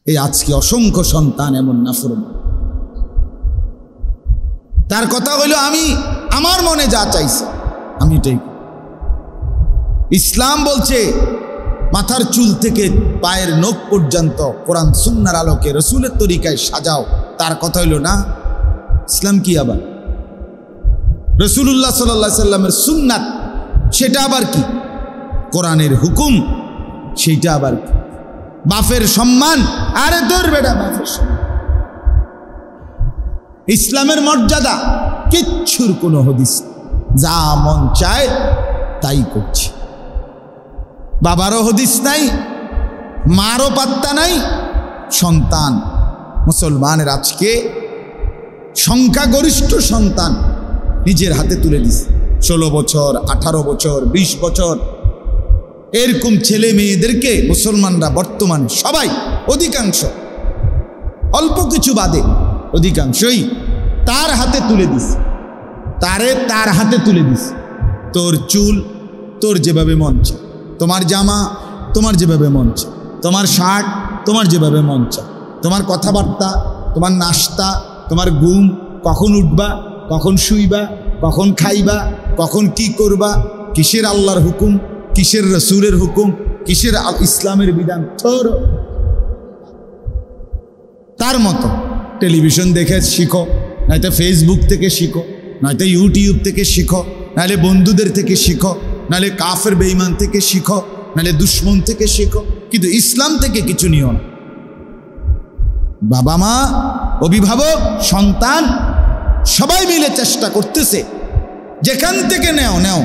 এই আজকে অসংখ্য সন্তান এমন নাফরমান। তার কথা হইল আমি আমার মনে যা চাইছে আমি এটাই। ইসলাম বলছে মাথার চুল থেকে পায়ের নখ পর্যন্ত কোরআন সুন্নাহর আলোকে রসুলের তরিকায় সাজাও। তার কথা হইল না ইসলাম কি আবার? রসুলুল্লাহ সাল্লাল্লাহু আলাইহি সাল্লামের সুন্নাত সেটা আবার কি? কোরআনের হুকুম সেইটা আবার কি? বাপের সম্মান, আরে তোর বেটা বাপের সম্মান। ইসলামের মর্যাদা কিচ্ছুর কোনো হদিস, যা মন চায় তাই করছে। বাবারও হদিস নাই, মারও পাত্তা নাই। সন্তান মুসলমানের আজকে সংখ্যাগরিষ্ঠ সন্তান নিজের হাতে তুলে দিছে। 16 বছর, 18 বছর, 20 বছর এরকম ছেলে মেয়েদেরকে মুসলমানরা বর্তমানে সবাই, অধিকাংশ, অল্প কিছু বাদে অধিকাংশই তার হাতে তুলে দিছে। তার হাতে তুলে দিছে। তোর চুল তোর যেভাবে মন চায়, তোমার জামা তোমার যেভাবে মন চায়, তোমার শার্ট তোমার যেভাবে মন চায়, তোমার কথাবার্তা, তোমার নাস্তা, তোমার ঘুম, কখন উঠবা, কখন শুইবা, কখন খাইবা, কখন কি করবা, কিসের আল্লাহর হুকুম, কিসের রসুলের হুকুম, কিসের ইসলামের বিধান, তার মতো টেলিভিশন দেখে শিখো, নয়তো ফেসবুক থেকে শিখো, নয়তো ইউটিউব থেকে শিখো, নাহলে বন্ধুদের থেকে শিখো, নাহলে কাফের বেঈমান থেকে শিখো, নাহলে দুশ্মন থেকে শিখো, কিন্তু ইসলাম থেকে কিছু নিও না। বাবা মা, অভিভাবক, সন্তান সবাই মিলে চেষ্টা করতেছে যেখান থেকে নেও।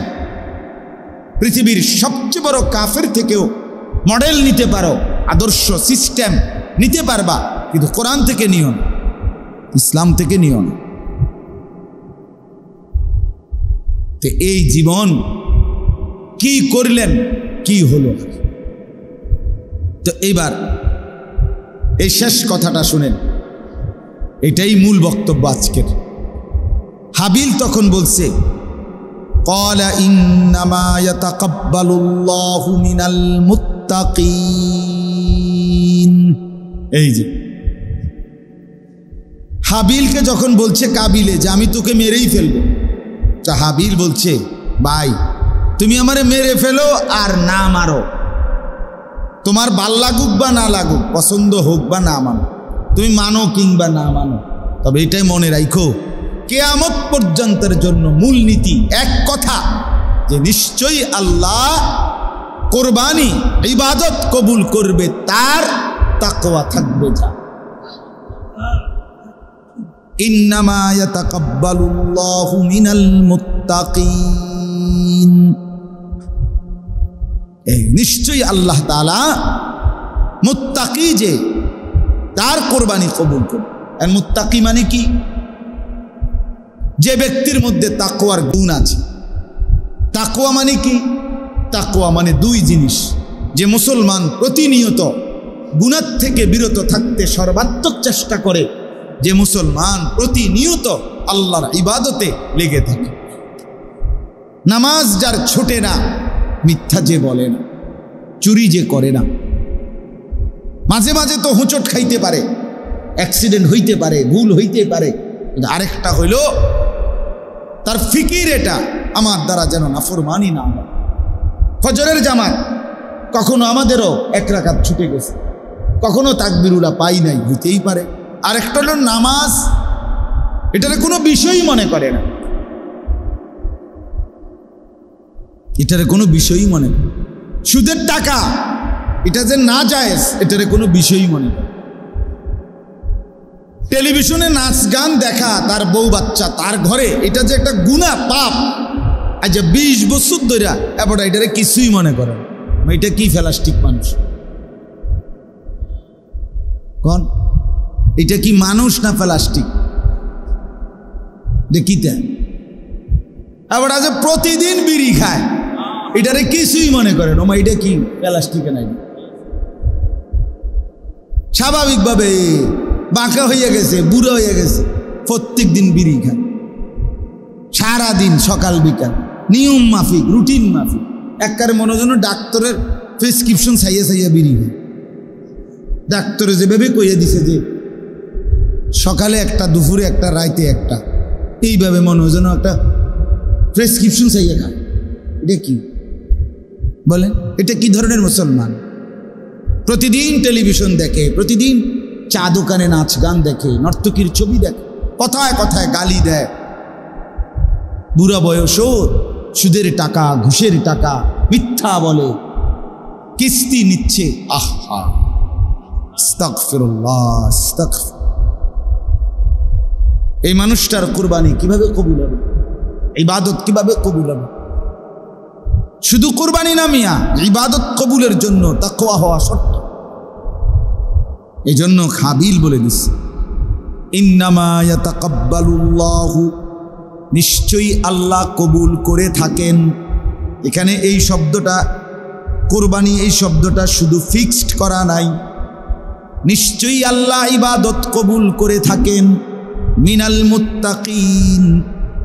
পৃথিবীর সবচেয়ে বড় কাফের থেকেও মডেল নিতে পারো, আদর্শ সিস্টেম নিতে পারবা, কিন্তু কোরআন থেকে নিও না, ইসলাম থেকে নিও না। তো এই জীবন কি করলেন, কি হলো? তো এইবার এই শেষ কথাটা শুনেন, এটাই মূল বক্তব্য আজকের। হাবিল তখন বলছে ক্বালা ইন্নামা ইয়াতাকাব্বালুল্লাহু মিনাল মুত্তাকিন। এই যে হাবিলকে যখন বলছে কাবিলে যে আমি তোকে মেরেই ফেলবো, তা হাবিল বলছে ভাই তুমি আমারে মেরে ফেলো আর না মারো, তোমার ভাল লাগুক বা না লাগুক, পছন্দ হোক বা না মানো, তুমি মানো কিংবা না মানো, তবে এটাই মনে রাখো কিয়ামত পর্যন্তের জন্য মূল নীতি এক কথা, যে নিশ্চয়ই আল্লাহ কোরবানি ইবাদত কবুল করবে, তার তাকওয়া থাকবে। যা ইন্নামা ইয়াতাকাব্বালুল্লাহু মিনাল মুত্তাকিন, এই নিশ্চয়ই আল্লাহ তাআলা মুত্তাকি যে তার কোরবানি কবুল করবে। আর মুত্তাকি মানে কি? যে ব্যক্তির মধ্যে তাকওয়ার গুণ আছে। তাকওয়া মানে কি? তাকওয়া মানে দুই জিনিস, যে মুসলমান প্রতিনিয়ত গুনাহ থেকে বিরত থাকতে সর্বাত্মক চেষ্টা করে, যে মুসলমান প্রতিনিয়ত আল্লাহর ইবাদতে লেগে থাকে। নামাজ যার ছোটে না, মিথ্যা যে বলে না, চুরি যে করে না, মাঝে মাঝে তো হোঁচট খাইতে পারে, অ্যাক্সিডেন্ট হইতে পারে, ভুল হইতে পারে, আরেকটা হইল তার ফিকির এটা আমার দ্বারা যেন নাফরমানি না হয়। ফজরের জামাত কখনো আমাদেরও 1 রাকাত ছুটে গেছে, কখনো তাকবীরুল্লাহ পাই নাই, হইতেই পারে। আরেকটা হলো নামাজ, এটার কোনো বিষয়ই মনে করে না, এটার কোনো বিষয়ই মনে করে। সুদের টাকা এটা যে না জায়েজ, এটার কোনো বিষয়ই মনে করে। টেলিভিশনে নাচ গান দেখা, তার বউ বাচ্চা তার ঘরে, এটা যে একটা গুনাহ পাপ, আজ 20 বছর ধরে এবার এটারে কিছুই মনে করে। এটা কি ফেলাস্টিক মানুষ? কোন এটা কি মানুষ না প্লাস্টিক? দেখিতে আবার আজ প্রতিদিন বিড়ি খায়, এটারে কিছুই মনে করেন, ওমা এটা কি প্লাস্টিকে নাই। স্বাভাবিকভাবে বাঁকা হয়ে গেছে, বুড়ো হয়ে গেছে, প্রত্যেক দিন বিড়ি খায়, সারাদিন সকাল বিকাল নিয়ম মাফিক, রুটিন মাফিক। একবারে মনে জন্য ডাক্তারের প্রেসক্রিপশন চাইয়ে চাইয়ে বিড়ি খায়। ডাক্তারে যেভাবে কইয়া দিছে যে সকালে একটা, দুপুরে একটা, রাইতে একটা, এইভাবে মনে হয় যেন একটা প্রেসক্রিপশন চাইয়া খায়। এটা কি বলেন? এটা কি ধরনের মুসলমান? প্রতিদিন টেলিভিশন দেখে, প্রতিদিন চা দোকানে নাচ গান দেখে, নর্তকীর ছবি দেখে, কথায় কথায় গালি দেয়, বুড়া বয়সও সুদের টাকা, ঘুষের টাকা, মিথ্যা বলে, কিস্তি নিচ্ছে। আহা, আস্তাগফিরুল্লাহ, আস্তাগফির। এই মানুষটার কুরবানি কিভাবে কবুল হবে? ইবাদত কিভাবে কবুল হবে? শুধু কুরবানি না মিয়া, ইবাদত কবুলের জন্য তাকওয়া হওয়া শর্ত। এই জন্য হাবিল বলে দিচ্ছে, ইন্নামা ইয়াতাকাব্বালুল্লাহু, নিশ্চয়ই আল্লাহ কবুল করে থাকেন। এখানে এই শব্দটা কুরবানি, এই শব্দটা শুধু ফিক্সড করা নাই, নিশ্চয়ই আল্লাহ ইবাদত কবুল করে থাকেন মিনাল মুত্তাকিন,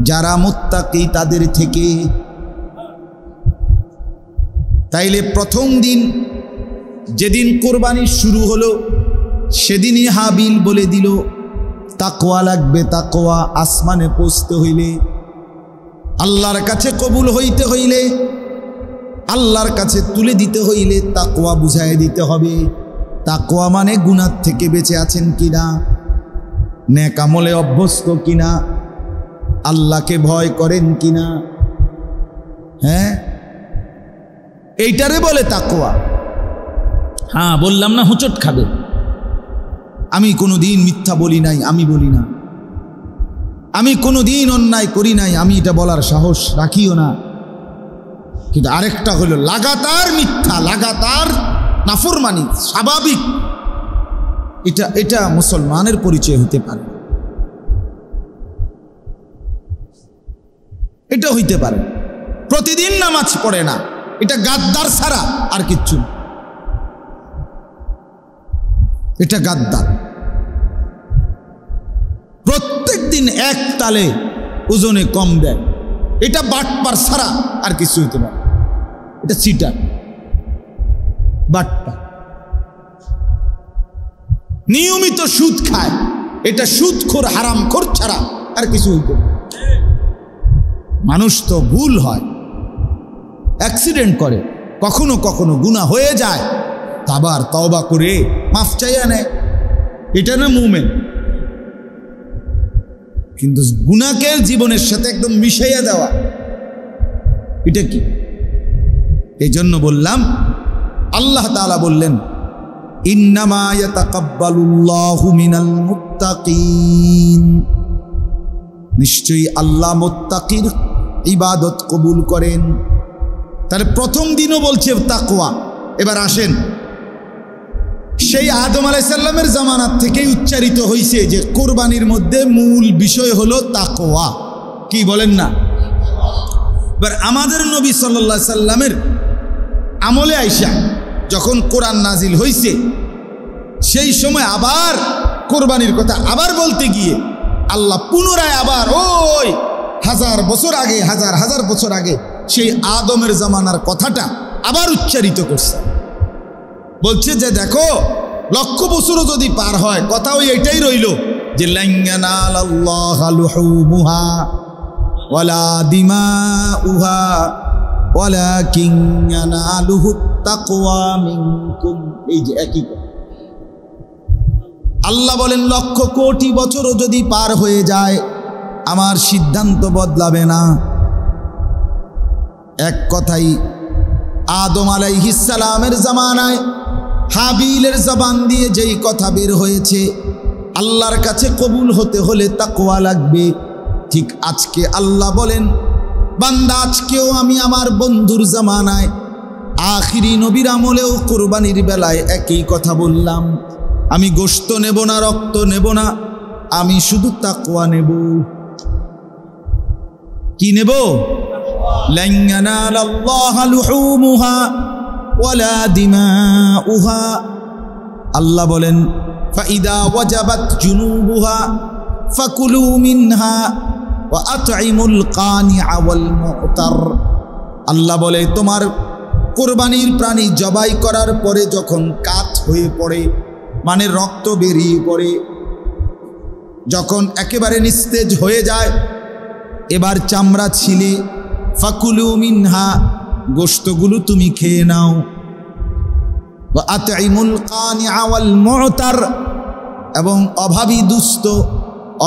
যারা মুত্তাকি তাদের থেকে। তাইলে প্রথম দিন যেদিন কোরবানি শুরু হলো সেদিনই হাবিল বলে দিল তাকওয়া লাগবে। তাকওয়া আসমানে পৌঁছতে হইলে, আল্লাহর কাছে কবুল হইতে হইলে, আল্লাহর কাছে তুলে দিতে হইলে তাকওয়া বুঝাই দিতে হবে। তাকওয়া মানে গুনাহ থেকে বেঁচে আছেন কিনা, নেক আমলে অভ্যস্ত কিনা, আল্লাহকে ভয় করেন কিনা। হ্যাঁ, এইটারে বলে তাকওয়া। হ্যাঁ, বললাম না হুচট খাবে। আমি কোনোদিন মিথ্যা বলি নাই, আমি বলি না। আমি কোনোদিন অন্যায় করি নাই, আমি এটা বলার সাহস রাখিও না। কিন্তু আরেকটা হলো লাগাতার মিথ্যা, লাগাতার নাফরমানি, স্বাভাবিক। এটা মুসলমানের পরিচয় হতে পারে, এটা হইতে পারে। প্রতিদিন নামাজ পড়ে না, এটা গাদ্দার ছাড়া আর কিচ্ছু না। এটা গাদ্দার। প্রত্যেক দিন এক তালে ওজনে কম দেয়, এটা বাটপার ছাড়া আর কিছু হইতে পারে। এটা চিটার, বাটপার। নিয়মিত সুদ খায়, এটা সুদখোর, হারামখোর ছাড়া আর কিছু হইতে পারে। মানুষ তো ভুল হয়, অ্যাক্সিডেন্ট করে, কখনো কখনো গুনাহ হয়ে যায়, আবার তওবা করে মাফ চাইয়া নেয়। এটা না মুমিন। কিন্তু গুনাহকে জীবনের সাথে একদম মিশাইয়া দেওয়া, এটা কি? এই জন্য বললাম, আল্লাহ তাআলা বললেন ইন্নামা ইয়াতাকাব্বালুল্লাহু মিনাল মুত্তাকিন, নিশ্চয়ই আল্লাহ মুত্তাকির ইবাদত কবুল করেন। তাহলে প্রথম দিনও বলছে তাকওয়া। এবার আসেন, সেই আদম আলাইহিস সালামের জামানাত থেকেই উচ্চারিত হয়েছে যে কোরবানির মধ্যে মূল বিষয় হলো তাকওয়া। কি বলেন না? এবার আমাদের নবী সাল্লাল্লাহু আলাইহি সাল্লামের আমলে আইসা যখন কোরআন নাজিল হয়েছে, সেই সময় আবার কোরবানির কথা আবার বলতে গিয়ে আল্লাহ পুনরায় আবার ওই হাজার বছর আগে, হাজার হাজার বছর আগে সেই আদমের জামানার কথাটা আবার উচ্চারিত করছে। বলছে যে দেখো, লক্ষ বছরও যদি পার হয়, কথা ওই এটাই রইল যে লান ইয়ানালাল্লাহা লুহুমুহা ওয়ালা দিমাউহা ওয়ালাকিন ইয়ানালুহুত তাকওয়া মিনকুম। এই যে একই কথা আল্লাহ বলেন, লক্ষ কোটি বছরও যদি পার হয়ে যায়, আমার সিদ্ধান্ত বদলাবে না। এক কথাই আদম আলাইহিস সালামের জামানায় হাবিলের জবান দিয়ে যেই কথা বের হয়েছে, আল্লাহর কাছে কবুল হতে হলে তাকওয়া লাগবে। ঠিক আজকে আল্লাহ বলেন, বান্দা আজকেও আমি আমার বন্ধুর জামানায় আখিরি নবীর আমলেও কোরবানির বেলায় একই কথা বললাম, আমি গোশত নেব না, রক্ত নেব না, আমি শুধু তাকওয়া নেব। কি নেব? লান ইয়ানালাল্লাহা লুহুমুহা ওয়ালা দিমাউহা। আল্লাহ বলেন, ফাইদা ওয়াজাবাত জুনুবুহা ফাকুলু মিনহা ওয়া আতঈমুল কানিআ ওয়াল মু'তার। আল্লাহ বলে, তোমার কোরবানির প্রাণী জবাই করার পরে যখন কাত হয়ে পড়ে, মানে রক্ত বেরিয়ে পড়ে, যখন একেবারে নিস্তেজ হয়ে যায়, এবার চামড়া ছিলে ফাকুলু মিনহা, গোশতগুলো তুমি খেয়ে নাও। ওয়া আতঈমুল কানিআ ওয়াল মু'তার, এবং অভাবী দুস্থ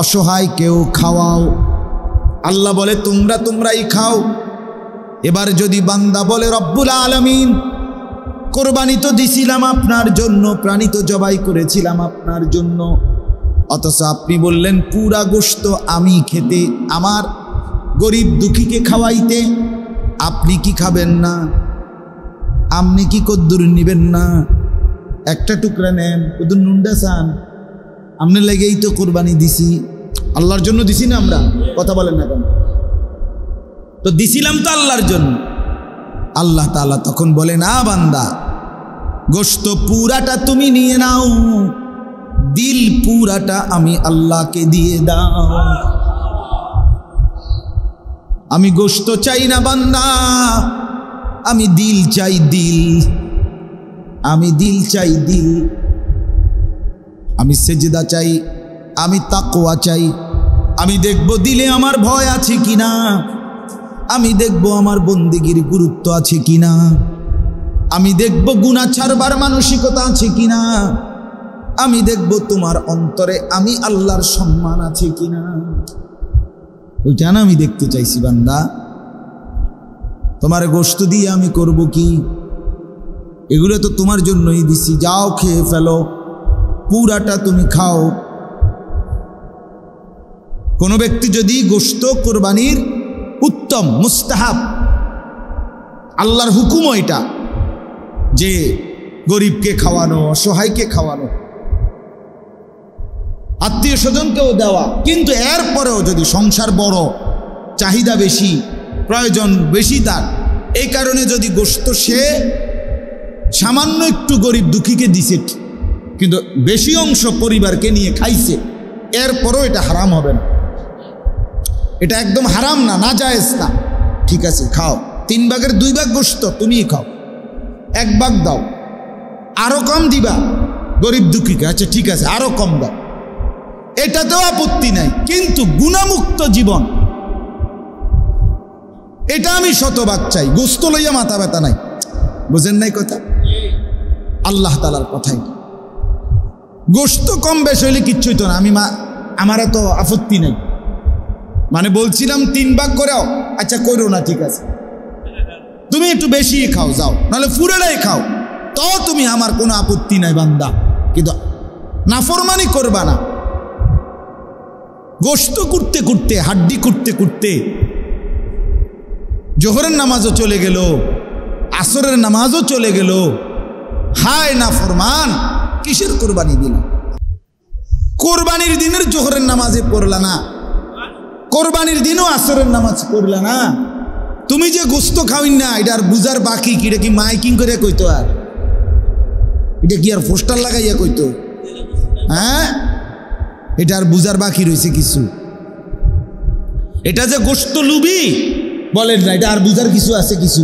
অসহায়কেও খাওয়াও। আল্লাহ বলে তোমরাই খাও। এবার যদি বান্দা বলে রব্বুল আলামিন, কোরবানি তো দিছিলাম আপনার জন্য, প্রাণী তো জবাই করেছিলাম আপনার জন্য, অথচ আপনি বললেন পুরা গোশত আমি খেতে, আমার গরিব দুঃখীকে খাওয়াইতে, আপনি কি খাবেন না? আপনি কি কদ্দুর নিবেন না? একটা টুকরা নেন, কদ্দুর নুনডা চান? আপনি লেগেই তো কোরবানি দিছি, আল্লাহর জন্য দিছি না? আমরা কথা বলেন না কেন? তো দিছিলাম তো আল্লাহর জন্য। আল্লাহ তাআলা তখন বলে, না বান্দা, গোশত পুরাটা তুমি নিয়ে নাও, দিল পুরাটা আমি আল্লাহকে দিয়ে দাও। আমি গোশত চাই না বান্দা, আমি দিল চাই, দিল, আমি দিল চাই, দিল। আমি সেজদা চাই, আমি তাকওয়া চাই। আমি দেখব দিলে আমার ভয় আছে কিনা, আমি দেখব আমার বন্দেগীর গুরুত্ব আছে কিনা, আমি দেখব গুনাহ ছাড়বার মানসিকতা আছে কিনা, আমি দেখব তোমার অন্তরে আমি আল্লাহর সম্মান আছে কিনা। ওইটা না আমি দেখতে চাইছি বান্দা। তোমার গোশত দিয়ে আমি করব কি? এগুলো তো তোমার জন্যই দিছি, যাও খেয়ে ফেলো, পুরাটা তুমি খাও। কোনো ব্যক্তি যদি গোশত কোরবানির উত্তম মুস্তাহাব, আল্লাহর হুকুম এটা যে গরিবকে খাওয়ানো, অসহায়কে খাওয়ানো, আত্মীয় স্বজনকেও দেওয়া, কিন্তু এরপরেও যদি সংসার বড়, চাহিদা বেশি, প্রয়োজন বেশি তার, এই কারণে যদি গোশত সে সামান্য একটু গরিব দুঃখীকে দিছে, কিন্তু বেশি অংশ পরিবারকে নিয়ে খাইছে, এরপরও এটা হারাম হবে না। এটা একদম হারাম না, নাজায়েজ না। ঠিক আছে, খাও, 3 ভাগের 2 ভাগ গোশত তুমিই খাও, 1 ভাগ দাও, আরো কম দিবা গরিব দুঃখীকে, আচ্ছা ঠিক আছে আরো কম দাও, এটাতেও আপত্তি নাই। কিন্তু গুনাহমুক্ত জীবন, এটা আমি শতভাগ চাই। গোশত লইয়া মাথা ব্যথা নাই, বুঝেন নাই কথা? আল্লাহ তাআলার কথাই। গোশত কম বেশ হইলে কিচ্ছুই তো না, আমার তো আপত্তি নাই। মানে বলছিলাম 3 ভাগ করেও, আচ্ছা করো না, ঠিক আছে তুমি একটু বেশি খাও, যাও, নাহলে পুরোটাই খাও, তো তুমি, আমার কোনো আপত্তি নাই বান্দা। কিন্তু নাফরমানি করবা না। গোশত করতে করতে, হাড্ডি করতে করতে জোহরের নামাজও চলে গেল, আসরের নামাজও চলে গেল। হায় নাফরমান, কিসের কোরবানি দিলা? কোরবানির দিনের জোহরের নামাজে পড়লা না, কোরবানির দিনও আসরের নামাজ পড়লা না। তুমি যে গোশত খাওয়াই না, এটা আর বুঝার বাকি কি? এটা কি মাইকিং করে কইতো? আর এটা কি আর পোস্টার লাগাইয়া কইতো? হ্যাঁ, এটা আর বুঝার বাকি রয়েছে কিছু? এটা যে গোশত লুবি বলেন না, এটা আর বুঝার কিছু আছে? কিছু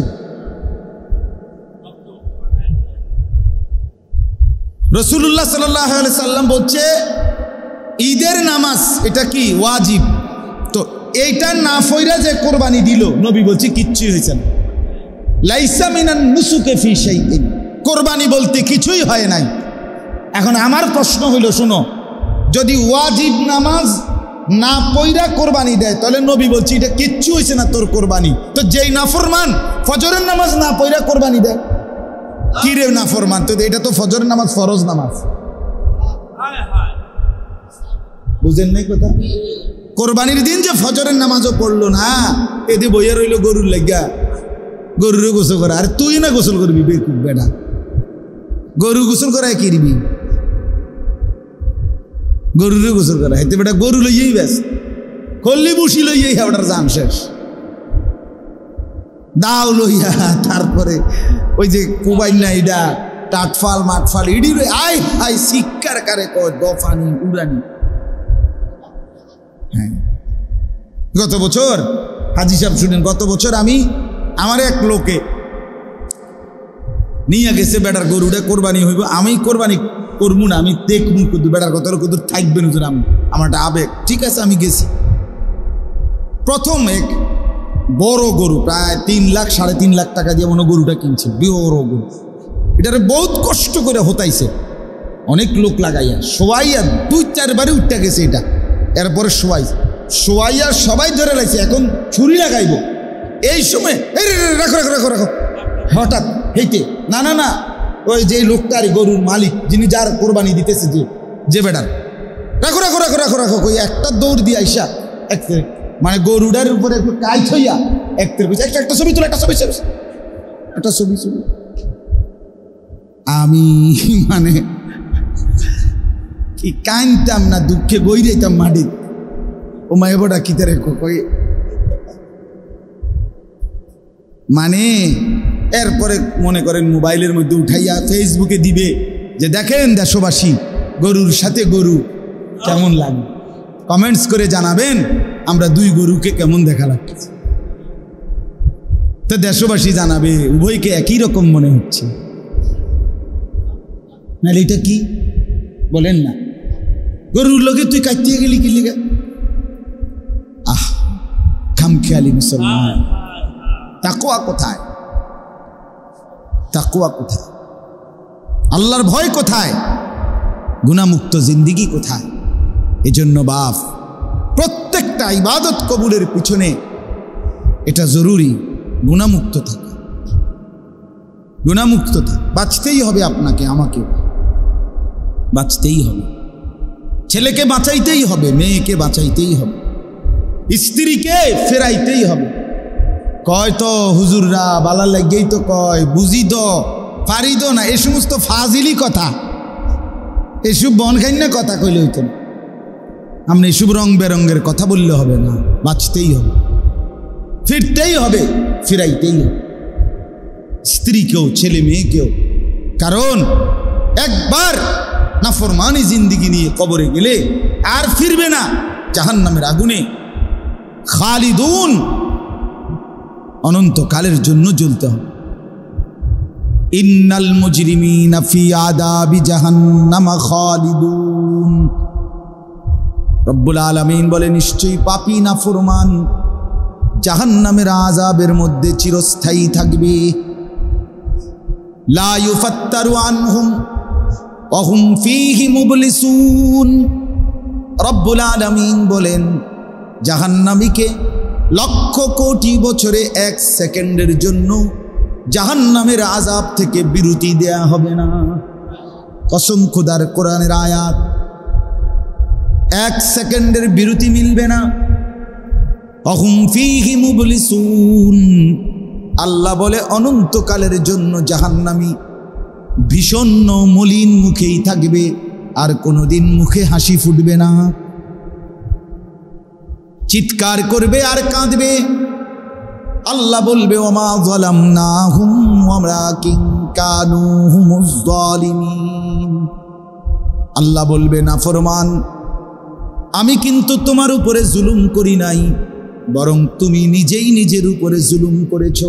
রাসূলুল্লাহ সাল্লাল্লাহু আলাইহি সাল্লাম বলছে ঈদের নামাজ এটা কি ওয়াজিব, তো এইটা না ফইরা যে কোরবানি দিল, নবী বলছে কিচ্ছুই হয়েছে না। লাইসা মিনান নুসুকে ফি শাইইন, কোরবানি বলতে কিছুই হয় নাই। এখন আমার প্রশ্ন হইল, শুনো, যদি ওয়াজিব নামাজ না পইরা কোরবানি দেয়, তাহলে নবী বলছে এটা কিচ্ছু হয়েছে না তোর কোরবানি। তো যেই নাফরমান ফজরের নামাজ না পইরা কোরবানি দেয়, কি রে নাফরমান? তো এটা তো ফজরের নামাজ ফরজ নামাজ, বুঝেন নাই কথা? কোরবানির দিন যে ফজরের নামাজও পড়লো না, এদি বইয়া রইল গরুর লাগিয়া, গরুরে গোসল করা। আর তুই না গোসল করবি বেকুব বেটা, গরু গোসল করায় কি দিবি? গরুরে গোসল করা হেতে বেটা গরু লইয়েই ব্যাস, কল্লি বুসি লইয়েই হাওড়ার জান শেষ, দাও লইয়া, তারপরে ওই যে কুবাই না ইডা টাটফাল মাটফাল ইডি আয় হাই শিক্ষার কারে কয় দফানি উড়ানি। হ্যাঁ, গত বছর হাজি সাহেব শুনেন, গত বছর আমি আমার এক লোকে নিয়ে গেছে বেটার গরুটা কোরবানি হইব, আমি কোরবানি করবো না, আমি দেখবো কুদুর বেটার কত কুদুর থাকবে নজর, আমি আমার একটা আবেগ। ঠিক আছে, আমি গেছি। প্রথম এক বড় গরু, প্রায় 3 লাখ 3.5 লাখ টাকা দিয়ে মনে গরুটা কিনছে, বড় গরু। এটারে বহুত কষ্ট করে হতাইছে, অনেক লোক লাগাইয়া শোয়াইয়া 2-4 বারে উঠতে গেছে এটা। এরপরে শোয়াইয়া সবাই ধরে লাগছে, এখন ছুরি লাগাইব। এই সময় রাখো রাখো রাখো রাখো, হঠাৎ হেঁটে না ওই যে লোকটার গরুর মালিক, যিনি যার কোরবানি দিতেছে, যে বেটার রাখো রাখো রাখো রাখো রাখো কই একটা দৌড় দিয়ে আইসা মানে গরুটার উপরে একটু কাজ হইয়া একটা ছবি তোলা, একটা ছবি আমি মানে কি কানতাম না, দুঃখে বই যাইতাম মাটি। ও মায়ে বড়া কিতে রেখো কই মানে। এরপরে মনে করেন মোবাইলের মধ্যে উঠাইয়া ফেসবুকে দিবে যে দেখেন দেশবাসী, গরুর সাথে গরু কেমন লাগে, কমেন্টস করে জানাবেন আমরা 2 গরুকে কেমন দেখা লাগছে। তো দেশবাসী জানাবে উভয়কে একই রকম মনে হচ্ছে, নাহলে এটা কি বলেন না? গরুর লোকে তুই কাটিয়ে গেলি কি লিগা? খামখেয়ালি মুসলমান। তাকওয়া কোথায়? তাকওয়া কোথায়? আল্লাহর ভয় কোথায়? গুনাহমুক্ত জিন্দেগি কোথায়? এজন্য বাপ, প্রত্যেকটা ইবাদত কবুলের পিছনে এটা জরুরি, গুনাহমুক্ত থাকা। গুনাহমুক্ত থাকা, বাঁচতেই হবে আপনাকে, আমাকে বাঁচতেই হবে। ছেলেকে বাঁচাইতেই হবে, মেয়েকে বাঁচাইতেই হবে, স্ত্রীকে ফেরাইতেই হবে। কয় তো হুজুররা বালা লাগেই তো কয়, বুঝি তো পারি তো না, এই সমস্ত ফাজিলি কথা, এসব বনখাইন্য কথা কইলে হইতো না। আপনি এসব রং বেরঙ্গের কথা বললে হবে না, বাঁচতেই হবে, ফিরতেই হবে, ফিরাইতেই হবে স্ত্রীকেও ছেলে মেয়েকেও। কারণ একবার নাফরমানি জিন্দেগি নিয়ে কবরে গেলে আর ফিরবে না, জাহান্নামের আগুনে খালিদুন, অনন্তকালের জন্য জ্বলতে হবে। ইন্নাল মুজরিমিনা ফি আযাবি জাহান্নাম খালিদুন। রব্বুল আলামিন বলে, নিশ্চয়ই পাপী নাফরমান জাহান্নামের আযাবের মধ্যে চিরস্থায়ী থাকবে। লা ইউফাত্তারু আনহুম ওয়া হুম ফীহি মুবলিসুন। রব্বুল আলামিন বলেন, জাহান্নামীকে লক্ষ কোটি বছরে 1 সেকেন্ডের জন্য জাহান্নামের আযাব থেকে বিরতি দেয়া হবে না। কসম খোদার, কোরআনের আয়াত, 1 সেকেন্ডের বিরতি মিলবে না। অহুম ফীহি মুবলিসুন। আল্লাহ বলে, অনন্তকালের জন্য জাহান্নামী ভীষণ মলিন মুখেই থাকবে, আর কোনোদিন মুখে হাসি ফুটবে না। চিৎকার করবে আর কাঁদবে। আল্লাহ বলবে, ওমা যালামনাহুম ওয়ালাকিন কানু হুমুজ যালিমিন। আল্লাহ বলবে, নাফরমান, আমি কিন্তু তোমার উপরে জুলুম করি নাই, বরং তুমি নিজেই নিজের উপরে জুলুম করেছ।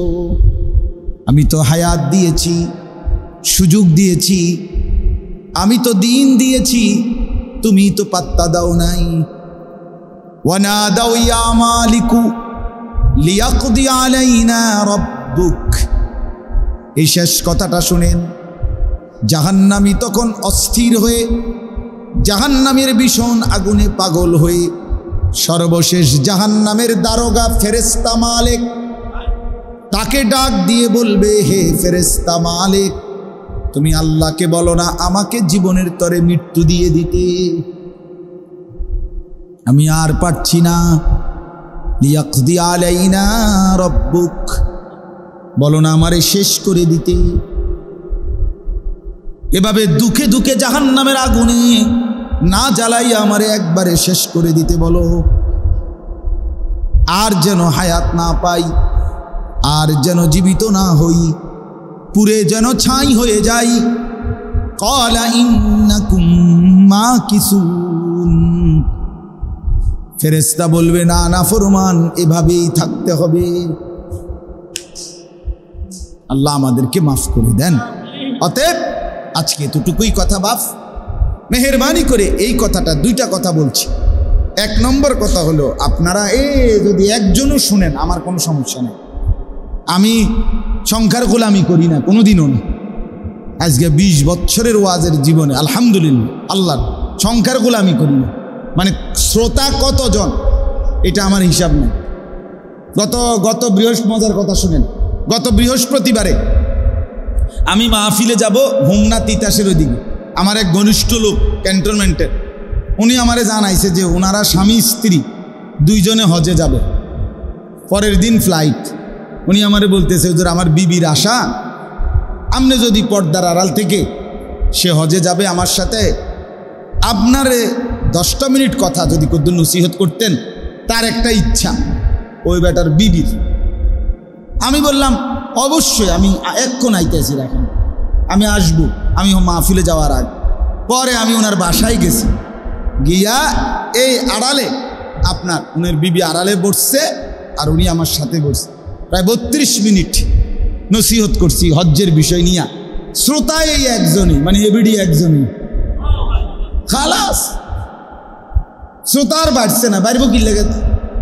আমি তো হায়াত দিয়েছি, সুযোগ দিয়েছি, আমি তো দিন দিয়েছি, তুমি তো পাত্তা দাও নাই। ওয়ানাদাউ ইয়া মালিকু লিয়াকদি আলাইনা রাব্বুক। এই শেষ কথাটা শুনেন। জাহান্নামী তখন অস্থির হয়ে, জাহান্নামের ভীষণ আগুনে পাগল হয়ে, সর্বশেষ জাহান্নামের দারোগা ফেরেশতা মালিক তাকে ডাক দিয়ে বলবে, হে ফেরেশতা মালিক, তুমি আল্লাহকে বলো না আমাকে জীবনের তরে মৃত্যু দিয়ে দিতে? আমি আর পারছি না। লিয়াকদি আলাইনা রাব্বুক, বলো না আমারে শেষ করে দিতে। এভাবে দুঃখে দুঃখে জাহান্নামের আগুনে না জ্বালাইয়া আমারে একবারে শেষ করে দিতে বলো, আর যেন হায়াত না পাই, আর যেন জীবিত না হই, পুরে যেন ছাই হয়ে যাই। ক্বালা ইন্নাকুম মাকিসুন। ফেরেশতা বলবে, না নাফরমান, এভাবেই থাকতে হবে। আল্লাহ আমাদেরকে মাফ করে দেন। অতএব আজকে এতটুকুই কথা বাপ, মেহেরবানি করে এই কথাটা, দুইটা কথা বলছি। এক নম্বর কথা হলো, আপনারা যদি একজনও শুনেন আমার কোনো সমস্যা নেই, আমি সংখ্যার গোলামি করি না কোনোদিনও না। আজকে 20 বছরের ওয়াজের জীবনে আলহামদুলিল্লাহ আল্লাহর সংখ্যার গোলামি করি না। মানে শ্রোতা কতজন এটা আমার হিসাব নেই। গত মজার কথা শুনেন, গত বৃহস্পতিবারে আমি মাহফিলে যাব হোমনা তিতাসের ওইদিকে। আমার এক ঘনিষ্ঠ লোক ক্যান্টনমেন্টের, উনি আমারে জানাইছে যে ওনারা স্বামী স্ত্রী দুইজনে হজে যাবে, পরের দিন ফ্লাইট। উনি আমারে বলতেছে, হুজুর আমার বিবির আশা, আপনি যদি পর্দার আড়াল থেকে সে হজে যাবে আমার সাথে, আপনারে 10টা মিনিট কথা যদি কদ্দুর নসিহত করতেন, তার একটা ইচ্ছা ওই বেটার বিবির। আমি বললাম অবশ্যই, আমি এক্ষণ আইতেছি, রাখেন আমি আসবো, আমি মাহফিলে যাওয়ার আগে। পরে আমি ওনার বাসায় গেছি, গিয়া এই আড়ালে আপনার উনার বিবি আড়ালে বসছে আর উনি আমার সাথে বসছে। প্রায় 32 মিনিট নসিহত করছি হজ্জের বিষয় নিয়ে। শ্রোতা এই একজনই, মানে এবিডি একজনই, খালাস। শ্রোতার বাড়ছে না, বাড়ব কি লেগে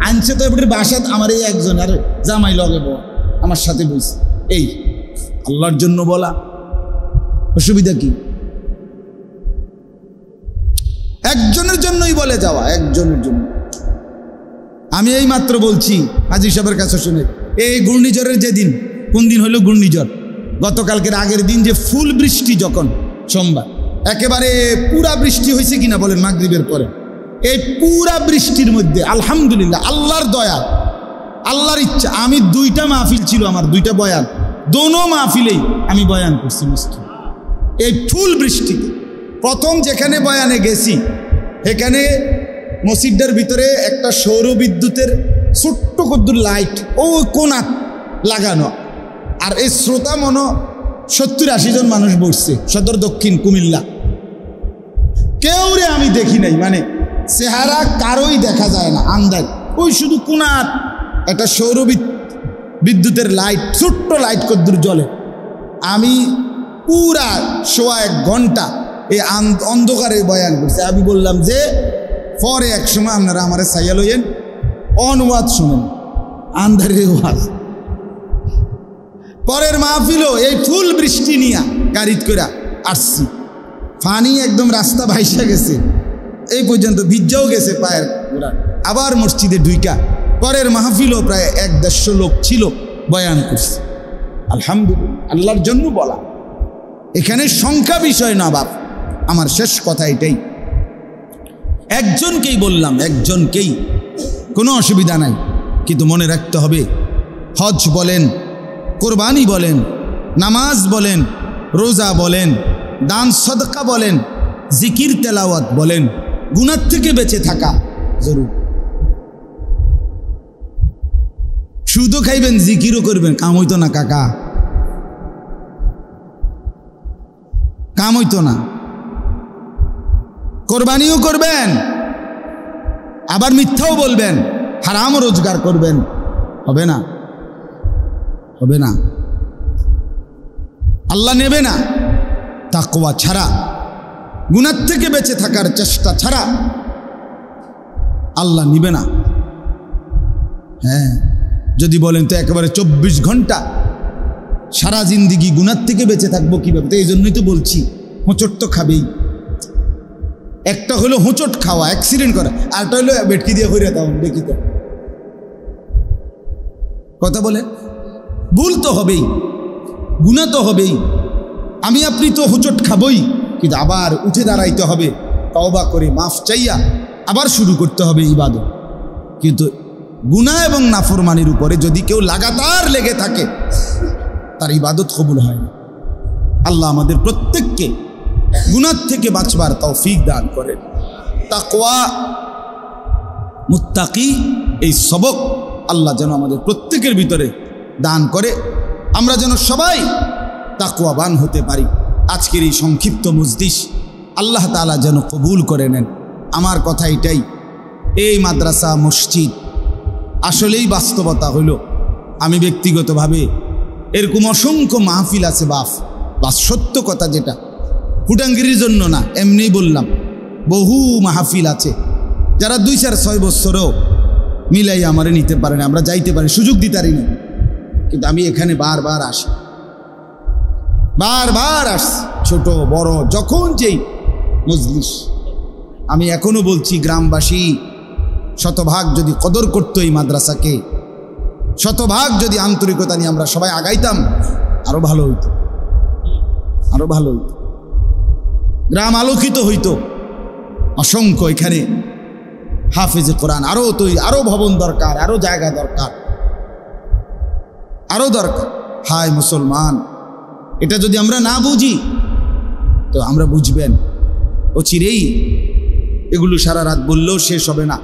আনছে তো এবিডির বাসাত আমার এই একজন, আর জামাই লগে আমার সাথে বসে। এই আল্লাহর জন্য বলা, অসুবিধা কি? একজনের জন্যই বলে যাওয়া, একজনের জন্য। আমি এই মাত্র বলছি হাজী সাহেবের কাছে শুনে, এই ঘূর্ণিঝড়ের যেদিন, কোন দিন হলো ঘূর্ণিঝড়? গতকালকের আগের দিন যে ফুল বৃষ্টি, যখন সোমবার একেবারে পুরা বৃষ্টি হয়েছে কিনা বলেন মাগরিবের পরে, এই পুরা বৃষ্টির মধ্যে আলহামদুলিল্লাহ আল্লাহর দয়া, আল্লাহর ইচ্ছা, আমি 2টা মাহফিল ছিল আমার, 2টা বয়ান, দোনো মাহফিলেই আমি বয়ান করছি মুসলিম। এই ফুল বৃষ্টিতে প্রথম যেখানে বয়ানে গেছি, এখানে মসজিদের ভিতরে একটা সৌর বিদ্যুতের ছোট্ট কদ্দুর লাইট ও কোনা লাগানো, আর এই শ্রোতা মনে 70-80 জন মানুষ বসছে, সদর দক্ষিণ কুমিল্লা। কেউ রে আমি দেখি নাই, মানে চেহারা কারোই দেখা যায় না, আন্দাজ ওই শুধু কোনার একটা সৌর বিদ্যুতের লাইট, ছোট্ট লাইট কদ্দুর জ্বলে। আমি পুরা 1.5 ঘন্টা এই অন্ধকারে বয়ান করছি। আমি বললাম যে পরে এক সময় আপনারা আমার সাইয়া লইয়েন, অনওয়াজ শুনেন, আন্ধারে ওয়াজ। পরের মাহফিলও এই ফুল বৃষ্টি নিয়ে গাড়িত করে আসছি, পানি একদম রাস্তা ভাইসা গেছে, এই পর্যন্ত ভিজাও গেছে পায়ের ওরা। আবার মসজিদে ঢুইকা পরের মাহফিলও প্রায় 150 লোক ছিল, বয়ান করছে। আলহামদুলিল্লাহ আল্লাহর জন্য বলা, এখানে সংখ্যা বিষয় না বাপ। আমার শেষ কথা এটাই, একজনকেই বললাম, একজনকেই, কোনো অসুবিধা নাই, কিন্তু মনে রাখতে হবে হজ বলেন, কোরবানি বলেন, নামাজ বলেন, রোজা বলেন, দান সদকা বলেন, জিকির তেলাওয়াত বলেন, গুনাহ থেকে বেঁচে থাকা জরুরি। সুদও খাইবেন, জিকিরও করবেন, কাম হইতো না কাকা, কাম হইতো না। কোরবানিও করবেন, আবার মিথ্যাও বলবেন, হারামও রোজগার করবেন, হবে না, হবে না, আল্লাহ নেবে না। তাকওয়া ছাড়া, গুনাহ থেকে বেঁচে থাকার চেষ্টা ছাড়া আল্লাহ নিবে না। হ্যাঁ, যদি বলেন তো একেবারে 24 ঘন্টা সারা জিন্দিগি গুনাহ থেকে বেঁচে থাকবো কিভাবে? তো এই জন্যই তো বলছি, হোঁচট তো খাবেই। একটা হলো হোঁচট খাওয়া, অ্যাক্সিডেন্ট করা, আরটা হলো বেটকি দিয়ে হইয়া দাও, দেখি তো কথা বলে, ভুল তো হবেই, গুনাহ তো হবেই। আমি আপনি তো হোঁচট খাবই, কিন্তু আবার উঠে দাঁড়াইতে হবে, তওবা করে মাফ চাইয়া আবার শুরু করতে হবে ইবাদত। কিন্তু গুনাহ এবং নাফরমানির উপরে যদি কেউ লাগাতার লেগে থাকে, তার ইবাদত কবুল হয় না। আল্লাহ আমাদের প্রত্যেককে গুনাহ থেকে বাঁচবার তৌফিক দান করেন। তাকওয়া, মুত্তাকি, এই সবক আল্লাহ যেন আমাদের প্রত্যেকের ভিতরে দান করে, আমরা যেন সবাই তাকওয়াবান হতে পারি। আজকের এই সংক্ষিপ্ত মজলিস আল্লাহ তাআলা যেন কবুল করে নেন। আমার কথা এটাই, এই মাদ্রাসা মসজিদ আসলেই বাস্তবতা হইল। আমি ব্যক্তিগতভাবে এরকম অসংখ্য মাহফিল আছে বাফ, বা সত্য কথা, যেটা ফুটাঙ্গিরির জন্য না, এমনি বললাম। বহু মাহফিল আছে যারা 2-4-6 বছরও মিলাই আমারে নিতে পারে না, আমরা যাইতে পারি, সুযোগ দিতে পারি না, কিন্তু আমি এখানে বারবার আসি, বারবার আসি, ছোট বড় যখন যেই মজলিস। আমি এখনো বলছি, গ্রামবাসী শতভাগ যদি কদর করতো এই মাদ্রাসাকে, শতভাগ যদি আন্তরিকতা নিয়ে আমরা সবাই আগাইতাম, আরো ভালো হইতো, আরো ভালো হইতো, গ্রাম আলোকিত হইতো। অসংখ্য এখানে হাফেজে কোরআন আরো ভবন দরকার, আরো জায়গা দরকার, আরো দরকার। হায় মুসলমান, এটা যদি আমরা না বুঝি তো আমরা বুঝবেন অচিরেই এগুলো সারা রাত বললেও শেষ হবে না।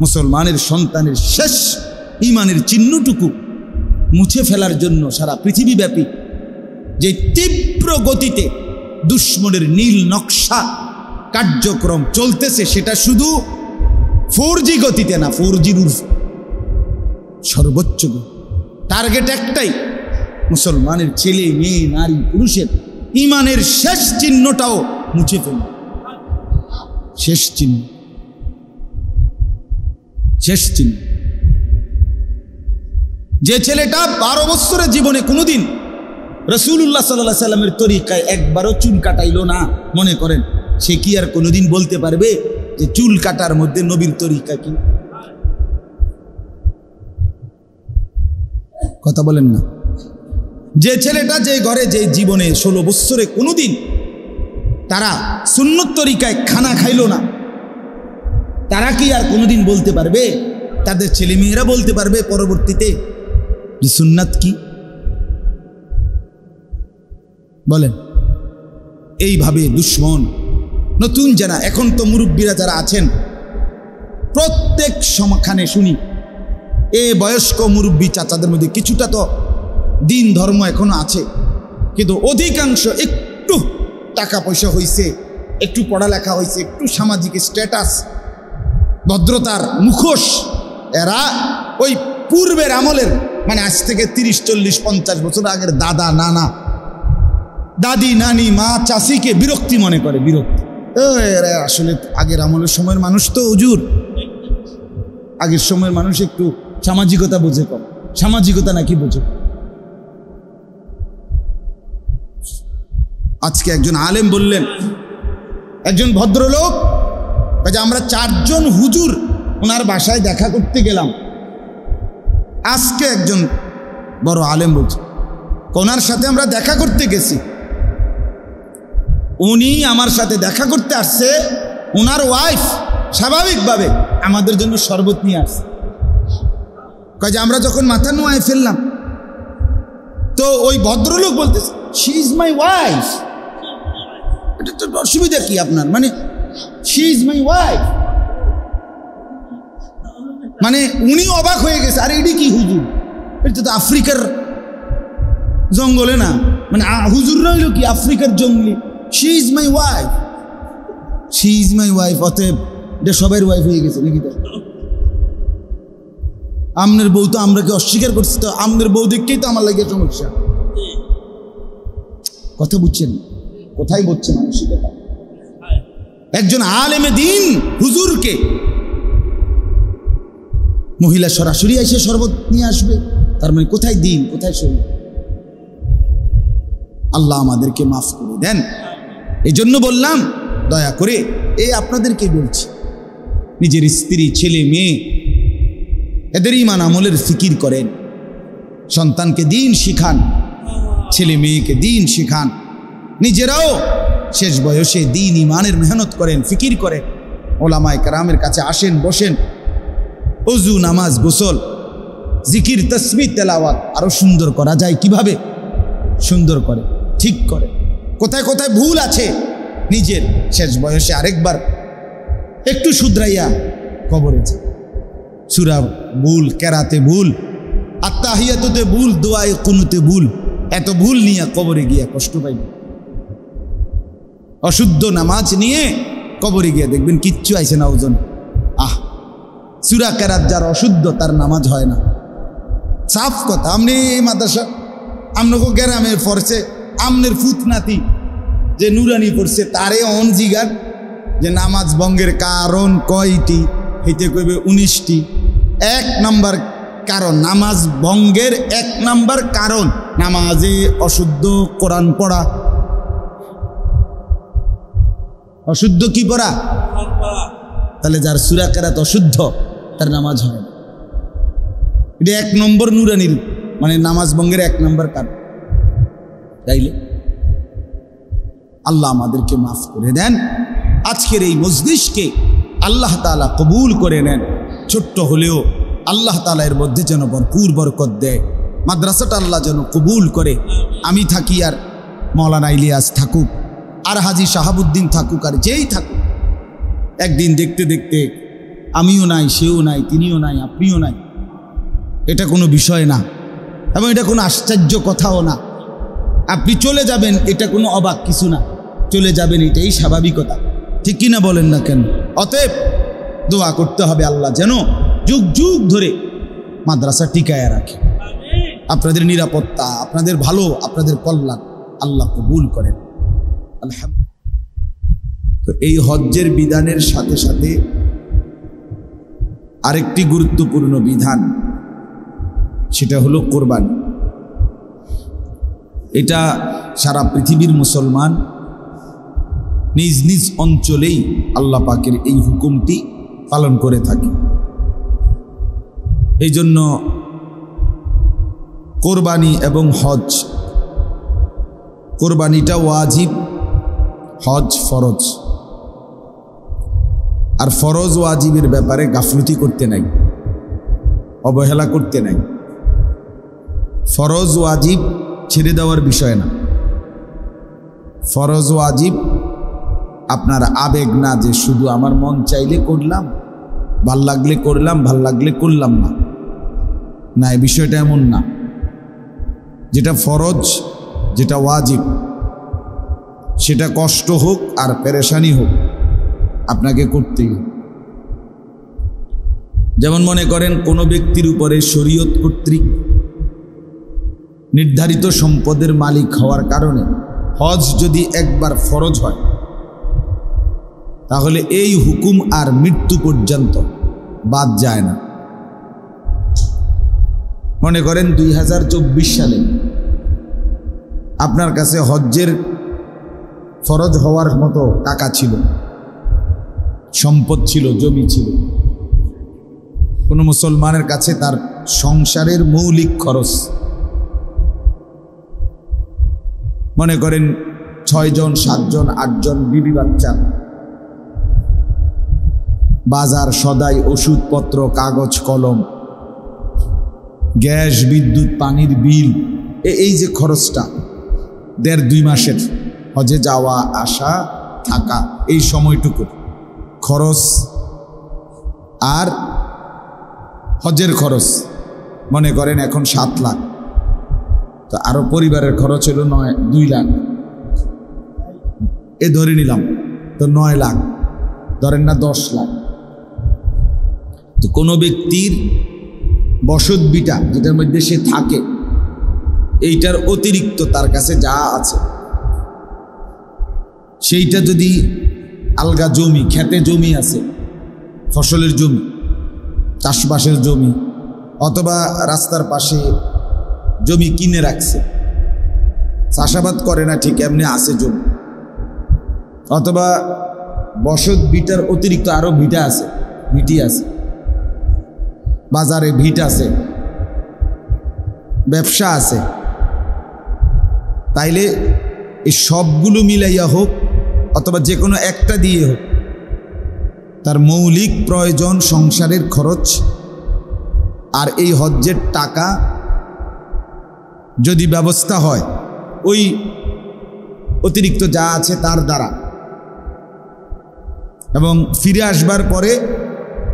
মুসলমানের সন্তানের শেষ ইমানের চিহ্নটুকু মুছে ফেলার জন্য সারা পৃথিবীব্যাপী যে তীব্র গতিতে দুশ্মনের নীল নকশা কার্যক্রম চলতেছে, সেটা শুধু 4G গতিতে না, 4Gর সর্বোচ্চ টার্গেট একটাই, মুসলমানের ছেলে মেয়ে নারী পুরুষের ইমানের শেষ চিহ্নটাও মুছে ফেলবে। শেষ চিহ্ন, শেষ চিহ্ন। যে ছেলেটা 12 বছরের জীবনে কোনোদিন রাসূলুল্লাহ সাল্লাল্লাহু আলাইহি সাল্লামের তরিকায় একবারও চুল কাটাইলো না, মনে করেন সে কি আর কোনোদিন বলতে পারবে যে চুল কাটার মধ্যে নবীর তরিকা কি? কথা বলেন না। যে ছেলেটা যে ঘরে যে জীবনে 16 বছরে কোনোদিন তারা সুন্নত তরিকায় খানা খাইলো না, তারা কি আর কোনোদিন বলতে পারবে, তাদের ছেলে মেয়েরা বলতে পারবে পরবর্তীতে যে সুন্নাত কি? বলেন। এইভাবে দুশ্মন নতুন যারা, এখন তো মুরব্বীরা যারা আছেন, প্রত্যেক সমাখানে শুনি এ বয়স্ক মুরব্বী চাচাদের মধ্যে কিছুটা তো দিন ধর্ম এখনো আছে, কিন্তু অধিকাংশ একটু টাকা পয়সা হয়েছে, একটু পড়ালেখা হয়েছে, একটু সামাজিক স্ট্যাটাস, ভদ্রতার মুখোশ, এরা ওই পূর্বের আমলের, মানে আজ থেকে 30-40-50 বছর আগের দাদা নানা, দাদি নানি, মা চাষিকে বিরক্তি মনে করে, বিরক্তি। এরা আসলে আগের আমলের সময়ের মানুষ তো হুজুর, আগের সময়ের মানুষ একটু সামাজিকতা বোঝে কম। সামাজিকতা নাকি বোঝে? আজকে একজন আলেম বললেন, একজন ভদ্রলোক, আমরা 4 জন হুজুর ওনার বাসায় দেখা করতে গেলাম। আজকে একজন বড় আলেম বলছে, ওনার সাথে আমরা দেখা করতে গেছি, উনি আমার সাথে দেখা করতে আসছে, ওনার ওয়াইফ স্বাভাবিকভাবে আমাদের জন্য শরবত নিয়ে আসছে। কাজে আমরা যখন মাথা নোয়ায় ফেললাম, তো ওই ভদ্রলোক বলতেছে, শি ইজ মাই ওয়াইফ। এটা তো অসুবিধা কি আপনার? মানে শি ইজ মাই ওয়াইফ, মানে উনি অবাক হয়ে গেছে, আরে এটি কি হুজুর? এটা তো আফ্রিকার জঙ্গলে না, মানে হুজুর রইল কি আফ্রিকার জঙ্গলি? She is my wife, she is my wife, অতএব এটা সবার ওয়াইফ হয়ে গেছে নাকি? তো আমনের বউ তো আমরা কি অস্বীকার করছি? তো আমনের বউ দেখতেই তো আমার লাগে সমস্যা। কথা বুঝছেন? কোথায় বুঝছে মানসিকতা? একজন আলেমে দিন হুজুরকে মহিলা সরাসরি এসে শরবত নিয়ে আসবে, তার মানে কোথায় দিন, কোথায় শরীর? আল্লাহ আমাদেরকে মাফ করে দেন। এই জন্য বললাম, দয়া করে এই আপনাদেরকে বলছি, নিজের স্ত্রী, ছেলে মেয়ে, এদের ঈমান আমলের ফিকির করেন, সন্তানকে দিন শিখান, ছেলে মেয়েকে দিন শিখান, নিজেরাও শেষ বয়সে দিন ঈমানের মেহনত করেন, ফিকির করেন, ওলামায়ে কেরামের কাছে আসেন, বসেন, ওযু, নামাজ, গোসল, জিকির, তাসবিহ, তেলাওয়াত আরো সুন্দর করা যায় কিভাবে? সুন্দর করে, ঠিক করে। কোথায় কোথায় ভুল আছে নিজের, শেষ বয়সে আরেকবার একটু শুধরাইয়া কবরে যায়। সূরা ভুল, কেরাতে ভুল, আত্তাহিয়াতুতে ভুল, দোয়ায়ে কুনুতে ভুল, এত ভুল নিয়ে কবরে গিয়া কষ্ট পাইবে। অশুদ্ধ নামাজ নিয়ে কবরে গিয়া দেখবেন কিচ্ছু আইছে না ওজন। সূরা কেরাত যার অশুদ্ধ, তার নামাজ হয় না। সাফ কথা। আপনি মাদ্রাসা, আপনাকে গ্রামের ফরসে আমনের ফুতনাতি যে নুরানি পড়ছে তারে অন জিগার যে নামাজ ভঙ্গের কারণ কয়টি, হইতে কইবে 19টি। 1 নাম্বার কারণ, নামাজ ভঙ্গের 1 নাম্বার কারণ নামাজে অশুদ্ধ কোরআন পড়া। অশুদ্ধ কি পড়া? তাহলে যার সূরা কেরাত অশুদ্ধ তার নামাজ হয় না। এটা 1 নম্বর নুরানির মানে নামাজ ভঙ্গের 1 নম্বর কারণ। তাইলে আল্লাহ আমাদেরকে মাফ করে দেন। আজকের এই মজলিসকে আল্লাহ তাআলা কবুল করে নেন। ছোট্ট হলেও আল্লাহ তাআলা এর মধ্যে যেন ভরপুর বরকত দেয়। মাদ্রাসাটা আল্লাহ যেন কবুল করে। আমি থাকি আর মাওলানা ইলিয়াস থাকুক আর হাজী শাহাবুদ্দিন থাকুক আর যেই থাকুক, একদিন দেখতে দেখতে আমিও নাই, সেও নাই, তিনিও নাই, আপনিও নাই। এটা কোনো বিষয় না এবং এটা কোনো আশ্চর্য কথাও না। আপনি চলে যাবেন, এটা কোনো অবাক কিছু না। চলে যাবেন, এটাই স্বাভাবিকতা, ঠিক কিনা বলেন না কেন? অতএব দোয়া করতে হবে আল্লাহ যেন যুগ যুগ ধরে মাদ্রাসা টিকায়া রাখে। আপনাদের নিরাপত্তা, আপনাদের ভালো, আপনাদের কল্যাণ আল্লাহ কবুল করেন। আলহামদুলিল্লাহ। তো এই হজ্জের বিধানের সাথে সাথে আরেকটি গুরুত্বপূর্ণ বিধান, সেটা হলো কোরবানি। এটা সারা পৃথিবীর মুসলমান নিজ নিজ অঞ্চলেই আল্লাহ পাকের এই হুকুমটি পালন করে থাকে। এই জন্য কোরবানি এবং হজ, কোরবানিটা ওয়াজিব, হজ ফরজ। আর ফরজ ওয়াজিবের ব্যাপারে গাফলতি করতে নাই, অবহেলা করতে নাই। ফরজ ওয়াজিব ছেড়ে দেওয়ার বিষয় না। ফরজ ওয়াজিব আপনার আবেগ না, যে শুধু আমার মন চাইলে করলাম, ভাল লাগলে করলাম, ভাল লাগলে করলাম না। না, এই বিষয়টা এমন না। যেটা ফরজ, যেটা ওয়াজিব, সেটা কষ্ট হোক আর পেরেশানি হোক, আপনাকে করতেই হবে। যেমন মনে করেন কোনো ব্যক্তির উপরে শরীয়ত কর্তৃক নির্ধারিত সম্পদের মালিক হওয়ার কারণে হজ যদি একবার ফরজ হয়, তাহলে এই হুকুম আর মৃত্যু পর্যন্ত বাদ যায় না। মনে করেন 2024 সালে আপনার কাছে হজ্জের ফরজ হওয়ার মতো টাকা ছিল, সম্পদ ছিল, জমি ছিল। কোনো মুসলমানের কাছে তার সংসারের মৌলিক খরচ, মনে করেন 6 জন, 7 জন, 8 জন বিবি বাচ্চা, বাজার সদাই, ওষুধপত্র, কাগজ কলম, গ্যাস, বিদ্যুৎ, পানির বিল, এই যে খরচটা 1.5-2 মাসের হজে যাওয়া আসা থাকা, এই সময়টুকু খরচ আর হজের খরচ মনে করেন এখন 7 লাখ, তো আরো পরিবারের খরচ হলো 2 লাখ, এ ধরে নিলাম, তো 9 লাখ, ধরেন না 10 লাখ। তো কোনো ব্যক্তির বসত বিটা যেটার মধ্যে সে থাকে, এইটার অতিরিক্ত তার কাছে যা আছে সেইটা যদি আলগা জমি, খেতে জমি আছে, ফসলের জমি, চাষবাসের জমি, অথবা রাস্তার পাশে জমি কিনে রাখছে, চাষাবাদ করে না ঠিক, এমনি আছে জমি, অথবা বসত বিটার অতিরিক্ত আরো ভিটা আছে, ভিটি আছে, বাজারে ভিট আছে, ব্যবসা আছে, তাইলে এই সবগুলো মিলাইয়া হোক অথবা যে কোনো একটা দিয়ে হোক, তার মৌলিক প্রয়োজন, সংসারের খরচ আর এই হজ্জের টাকা যদি ব্যবস্থা হয় ওই অতিরিক্ত যা আছে তার দ্বারা, এবং ফিরে আসবার পরে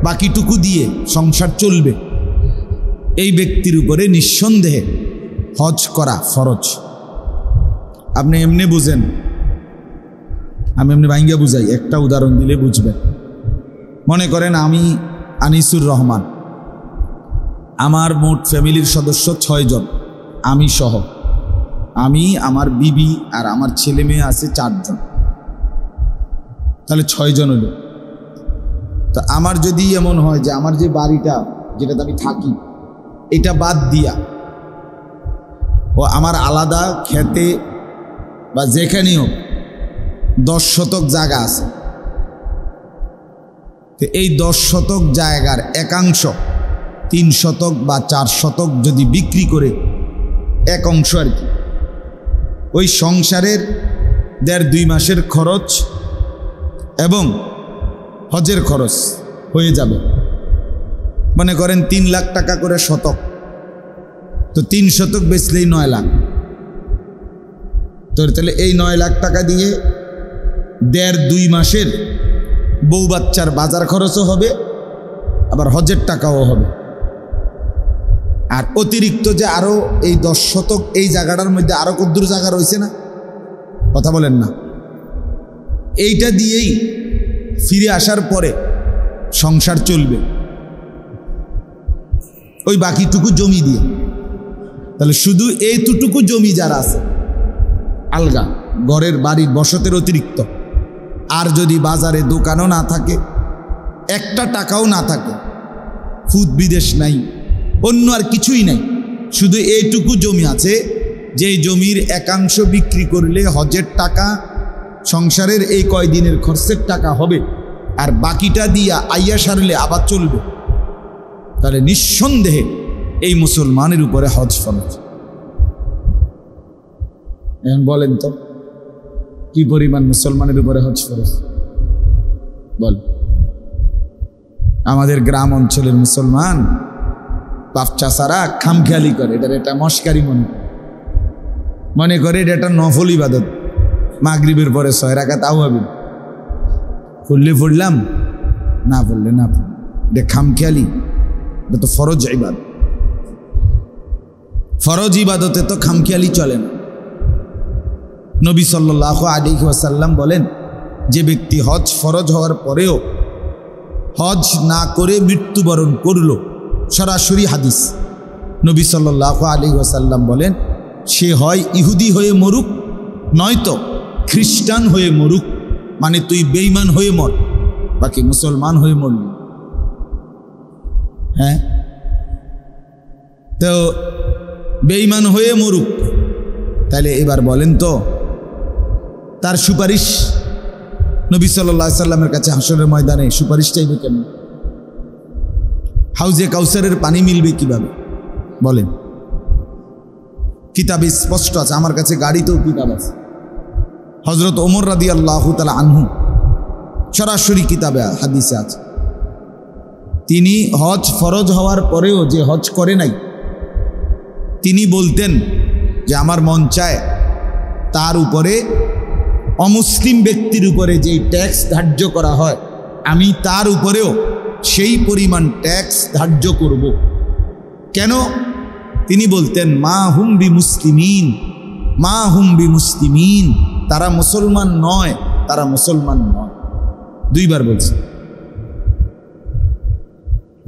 বাকিটুকু দিয়ে সংসার চলবে, এই ব্যক্তির উপরে নিঃসন্দেহে হজ করা ফরজ। আপনি এমনি বুঝেন, আমি এমনি ভাঙ্গা বুঝাই, একটা উদাহরণ দিলে বুঝবেন। মনে করেন আমি আনিসুর রহমান, আমার মোট ফ্যামিলির সদস্য 6 জন, আমি সহ, আমি, আমার বিবি আর আমার ছেলে মেয়ে আছে 4 জন, তাহলে 6 জন হলো। তো আমার যদি এমন হয় যে আমার যে বাড়িটা যেটাতে আমি থাকি এটা বাদ দিয়া ও আমার আলাদা খেতে বা যেখানেও 10 শতক জায়গা আছে, তো এই 10 শতক জায়গার একাংশ 3 শতক বা 4 শতক যদি বিক্রি করে এক অংশ আর কি, ওই সংসারের 1.5-2 মাসের খরচ এবং হজের খরচ হয়ে যাবে। মনে করেন 3 লাখ টাকা করে শতক, তো 3 শতক বেচলেই 9 লাখ। তো তাহলে এই 9 লাখ টাকা দিয়ে 1.5-2 মাসের বউ বাচ্চার বাজার খরচও হবে, আবার হজের টাকাও হবে। আর অতিরিক্ত যে আরো এই 10 শতক এই জায়গাটার মধ্যে আরো কদ্দুর জায়গা রয়েছে না, কথা বলেন না, এইটা দিয়েই ফিরে আসার পরে সংসার চলবে ওই বাকিটুকু জমি দিয়ে। তাহলে শুধু এইটুকু জমি যারা আছে আলগা, ঘরের বাড়ির বসতের অতিরিক্ত, আর যদি বাজারে দোকানও না থাকে, একটা টাকাও না থাকে, ফুদ বিদেশ নাই, অন্য আর কিছুই নাই, শুধু এইটুকু জমি আছে, যেই জমির একাংশ বিক্রি করলে হজের টাকা, সংসারের এই কয়দিনের খরচের টাকা হবে, আর বাকিটা দিয়া আইয়া সারলে আবার চলবে, তাহলে নিঃসন্দেহে এই মুসলমানের উপরে হজ ফরজ। এখন বলেন তো কি পরিমাণ মুসলমানের উপরে হজ ফরজ? বল। আমাদের গ্রাম অঞ্চলের মুসলমান বাপ চাচারা খামখেয়ালি করে, এটা মস্কারি মনে করে এটা একটা নফল ইবাদত। মাগরিবের পরে 6 রাকাত আওয়াবিন পড়লে পড়লাম, না পড়লে না পড়লাম, এটা খামখেয়ালি। এটা তো ফরজ ইবাদত, ফরজ ইবাদতে তো খামখেয়ালি চলে না। নবী সাল্লাল্লাহু আলাইহি ওয়াসাল্লাম বলেন, যে ব্যক্তি হজ ফরজ হওয়ার পরেও হজ না করে মৃত্যুবরণ করল, সরাসরি হাদিস, নবী সাল্লাল্লাহু আলাইহি ওয়াসাল্লাম বলেন, সে হয় ইহুদি হয়ে মরুক, নয়তো খ্রিস্টান হয়ে মরুক, মানে তুই বেঈমান হয়ে মর, বাকি মুসলমান হয়ে মরলি। হ্যাঁ, তো বেঈমান হয়ে মরুক, তাহলে এবার বলেন তো তার সুপারিশ নবী সাল্লাল্লাহু আলাইহি সাল্লামের কাছে হাসরের ময়দানে সুপারিশ চাইবে কেন? হাউজে কাউসারের পানি মিলবে কিভাবে বলেন? কিতাবে স্পষ্ট আছে, আমার কাছে গাড়িতেও কিতাব আছে। হযরত ওমর রাদিয়াল্লাহু তাআলা আনহু সরাসরি কিতাবে হাদিসে আছে, তিনি হজ ফরজ হওয়ার পরেও যে হজ করে নাই, তিনি বলতেন যে আমার মন চায় তার উপরে অমুসলিম ব্যক্তির উপরে যেই ট্যাক্স ধার্য করা হয়, আমি তার উপরেও সেই পরিমাণ ট্যাক্স ধার্য করব। কেন? তিনি বলতেন, মা হুম বি মুসলিমিন, মা হুম বি মুসলিমিন, তারা মুসলমান নয়, তারা মুসলমান নয়। 2 বার বলছে।